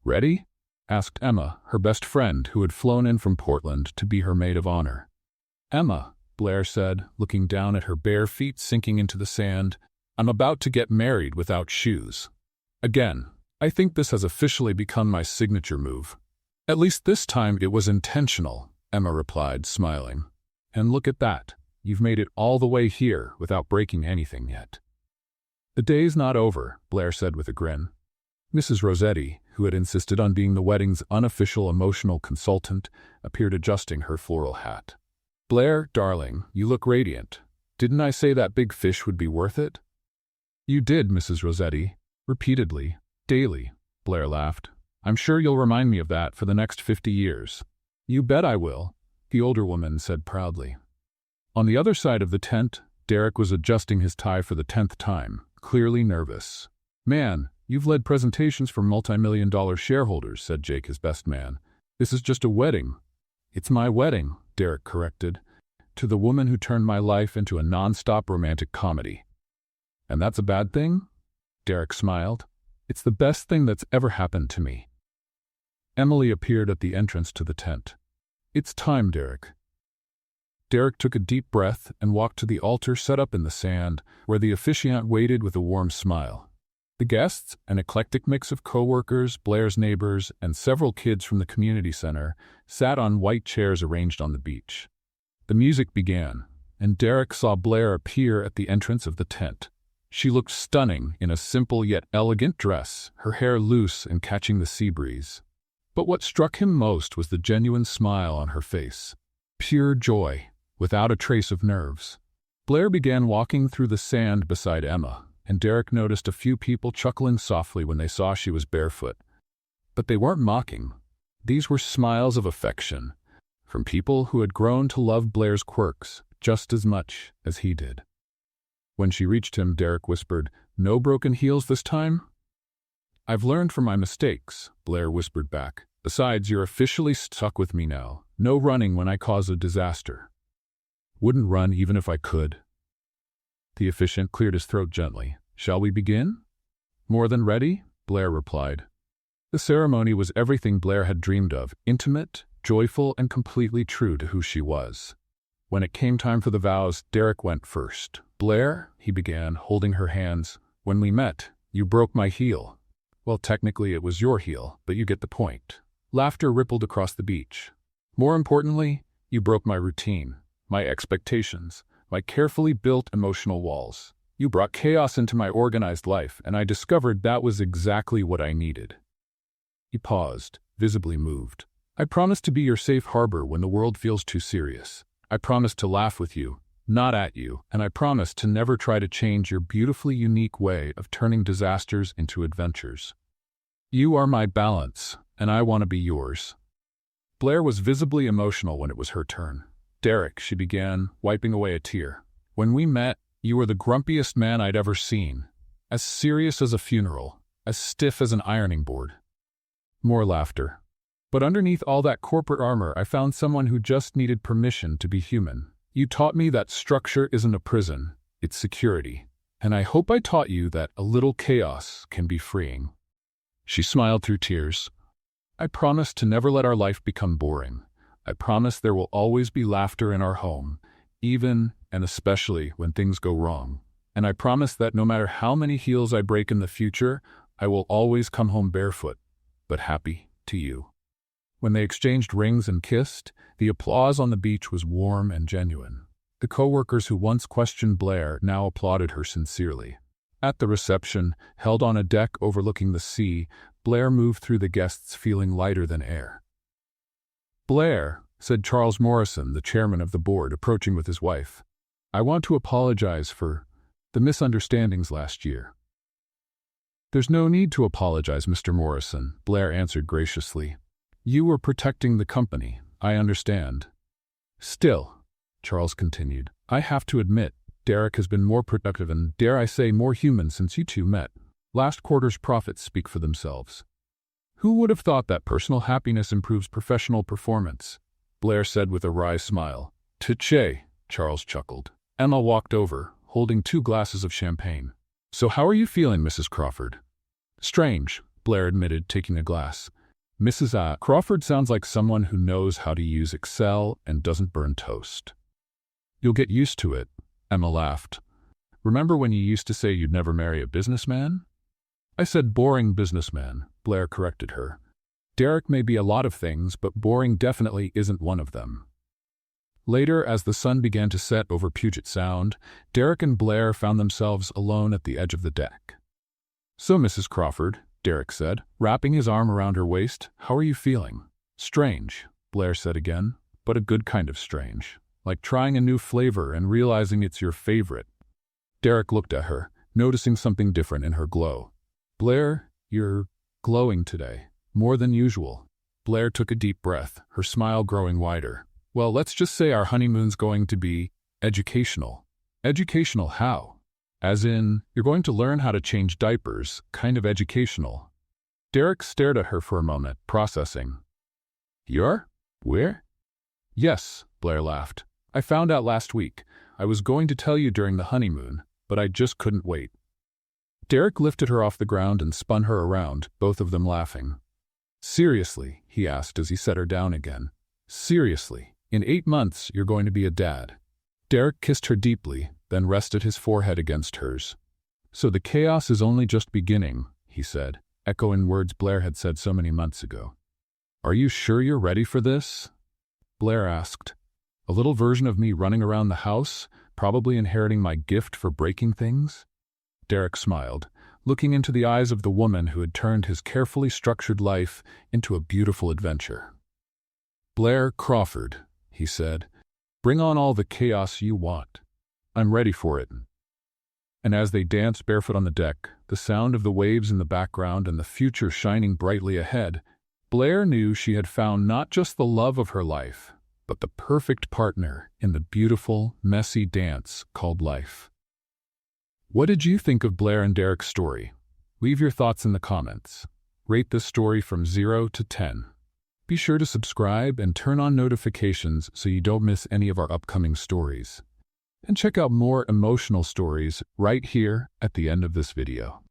Ready? Asked Emma, her best friend, who had flown in from Portland to be her maid of honor. Emma, Blair said, looking down at her bare feet sinking into the sand, I'm about to get married without shoes. Again, I think this has officially become my signature move. At least this time it was intentional, Emma replied, smiling. And look at that. You've made it all the way here without breaking anything yet. The day's not over, Blair said with a grin. Mrs. Rossetti, who had insisted on being the wedding's unofficial emotional consultant, appeared adjusting her floral hat. Blair, darling, you look radiant. Didn't I say that big fish would be worth it? You did, Mrs. Rossetti. Repeatedly. Daily, Blair laughed. I'm sure you'll remind me of that for the next 50 years. You bet I will, the older woman said proudly. On the other side of the tent, Derek was adjusting his tie for the 10th time, clearly nervous. Man, you've led presentations for multi-million-dollar shareholders, said Jake, his best man. This is just a wedding. It's my wedding, Derek corrected, to the woman who turned my life into a non-stop romantic comedy. And that's a bad thing? Derek smiled. It's the best thing that's ever happened to me. Emily appeared at the entrance to the tent. It's time, Derek. Derek took a deep breath and walked to the altar set up in the sand, where the officiant waited with a warm smile. The guests, an eclectic mix of co-workers, Blair's neighbors, and several kids from the community center, sat on white chairs arranged on the beach. The music began, and Derek saw Blair appear at the entrance of the tent. She looked stunning in a simple yet elegant dress, her hair loose and catching the sea breeze. But what struck him most was the genuine smile on her face. Pure joy, without a trace of nerves. Blair began walking through the sand beside Emma, and Derek noticed a few people chuckling softly when they saw she was barefoot. But they weren't mocking. These were smiles of affection, from people who had grown to love Blair's quirks just as much as he did. When she reached him, Derek whispered, "No broken heels this time?" "I've learned from my mistakes," Blair whispered back. "Besides, you're officially stuck with me now. No running when I cause a disaster." "Wouldn't run even if I could." The officiant cleared his throat gently. "Shall we begin?" "More than ready," Blair replied. The ceremony was everything Blair had dreamed of, intimate, joyful, and completely true to who she was. When it came time for the vows, Derek went first. "Blair," he began, holding her hands, "when we met, you broke my heel." "Well, technically it was your heel, but you get the point." Laughter rippled across the beach. "More importantly, you broke my routine, my expectations, my carefully built emotional walls. You brought chaos into my organized life, and I discovered that was exactly what I needed." He paused, visibly moved. "I promise to be your safe harbor when the world feels too serious. I promise to laugh with you, not at you, and I promise to never try to change your beautifully unique way of turning disasters into adventures. You are my balance, and I want to be yours." Blair was visibly emotional when it was her turn. "Derek," she began, wiping away a tear, "when we met, you were the grumpiest man I'd ever seen. As serious as a funeral, as stiff as an ironing board." More laughter. "But underneath all that corporate armor, I found someone who just needed permission to be human. You taught me that structure isn't a prison, it's security. And I hope I taught you that a little chaos can be freeing." She smiled through tears. "I promise to never let our life become boring. I promise there will always be laughter in our home, even and especially when things go wrong. And I promise that no matter how many heels I break in the future, I will always come home barefoot, but happy, to you." When they exchanged rings and kissed, the applause on the beach was warm and genuine. The co-workers who once questioned Blair now applauded her sincerely. At the reception, held on a deck overlooking the sea, Blair moved through the guests feeling lighter than air. "Blair," said Charles Morrison, the chairman of the board, approaching with his wife, "I want to apologize for the misunderstandings last year." "There's no need to apologize, Mr. Morrison," Blair answered graciously. "You were protecting the company, I understand." "Still," Charles continued, "I have to admit, Derek has been more productive and, dare I say, more human since you two met. Last quarter's profits speak for themselves." "Who would have thought that personal happiness improves professional performance?" Blair said with a wry smile. "Touché," Charles chuckled. Emma walked over, holding 2 glasses of champagne. "So how are you feeling, Mrs. Crawford?" "Strange," Blair admitted, taking a glass. "Mrs. Crawford sounds like someone who knows how to use Excel and doesn't burn toast." "You'll get used to it," Emma laughed. "Remember when you used to say you'd never marry a businessman?" "I said boring businessman," Blair corrected her. "Derek may be a lot of things, but boring definitely isn't one of them." Later, as the sun began to set over Puget Sound, Derek and Blair found themselves alone at the edge of the deck. "So, Mrs. Crawford," Derek said, wrapping his arm around her waist, "how are you feeling?" "Strange," Blair said again, "but a good kind of strange. Like trying a new flavor and realizing it's your favorite." Derek looked at her, noticing something different in her glow. "Blair, you're glowing today. More than usual." Blair took a deep breath, her smile growing wider. "Well, let's just say our honeymoon's going to be educational." "Educational how?" "As in, you're going to learn how to change diapers, kind of educational." Derek stared at her for a moment, processing. "You're? Where?" "Yes," Blair laughed. "I found out last week. I was going to tell you during the honeymoon, but I just couldn't wait." Derek lifted her off the ground and spun her around, both of them laughing. "Seriously?" he asked as he set her down again. "Seriously, in 8 months you're going to be a dad." Derek kissed her deeply, then rested his forehead against hers. "So the chaos is only just beginning," he said, echoing words Blair had said so many months ago. "Are you sure you're ready for this?" Blair asked. "A little version of me running around the house, probably inheriting my gift for breaking things?" Derek smiled, looking into the eyes of the woman who had turned his carefully structured life into a beautiful adventure. "Blair Crawford," he said, "bring on all the chaos you want. I'm ready for it." And as they danced barefoot on the deck, the sound of the waves in the background and the future shining brightly ahead, Blair knew she had found not just the love of her life, but the perfect partner in the beautiful, messy dance called life. What did you think of Blair and Derek's story? Leave your thoughts in the comments. Rate this story from 0 to 10. Be sure to subscribe and turn on notifications so you don't miss any of our upcoming stories. And check out more emotional stories right here at the end of this video.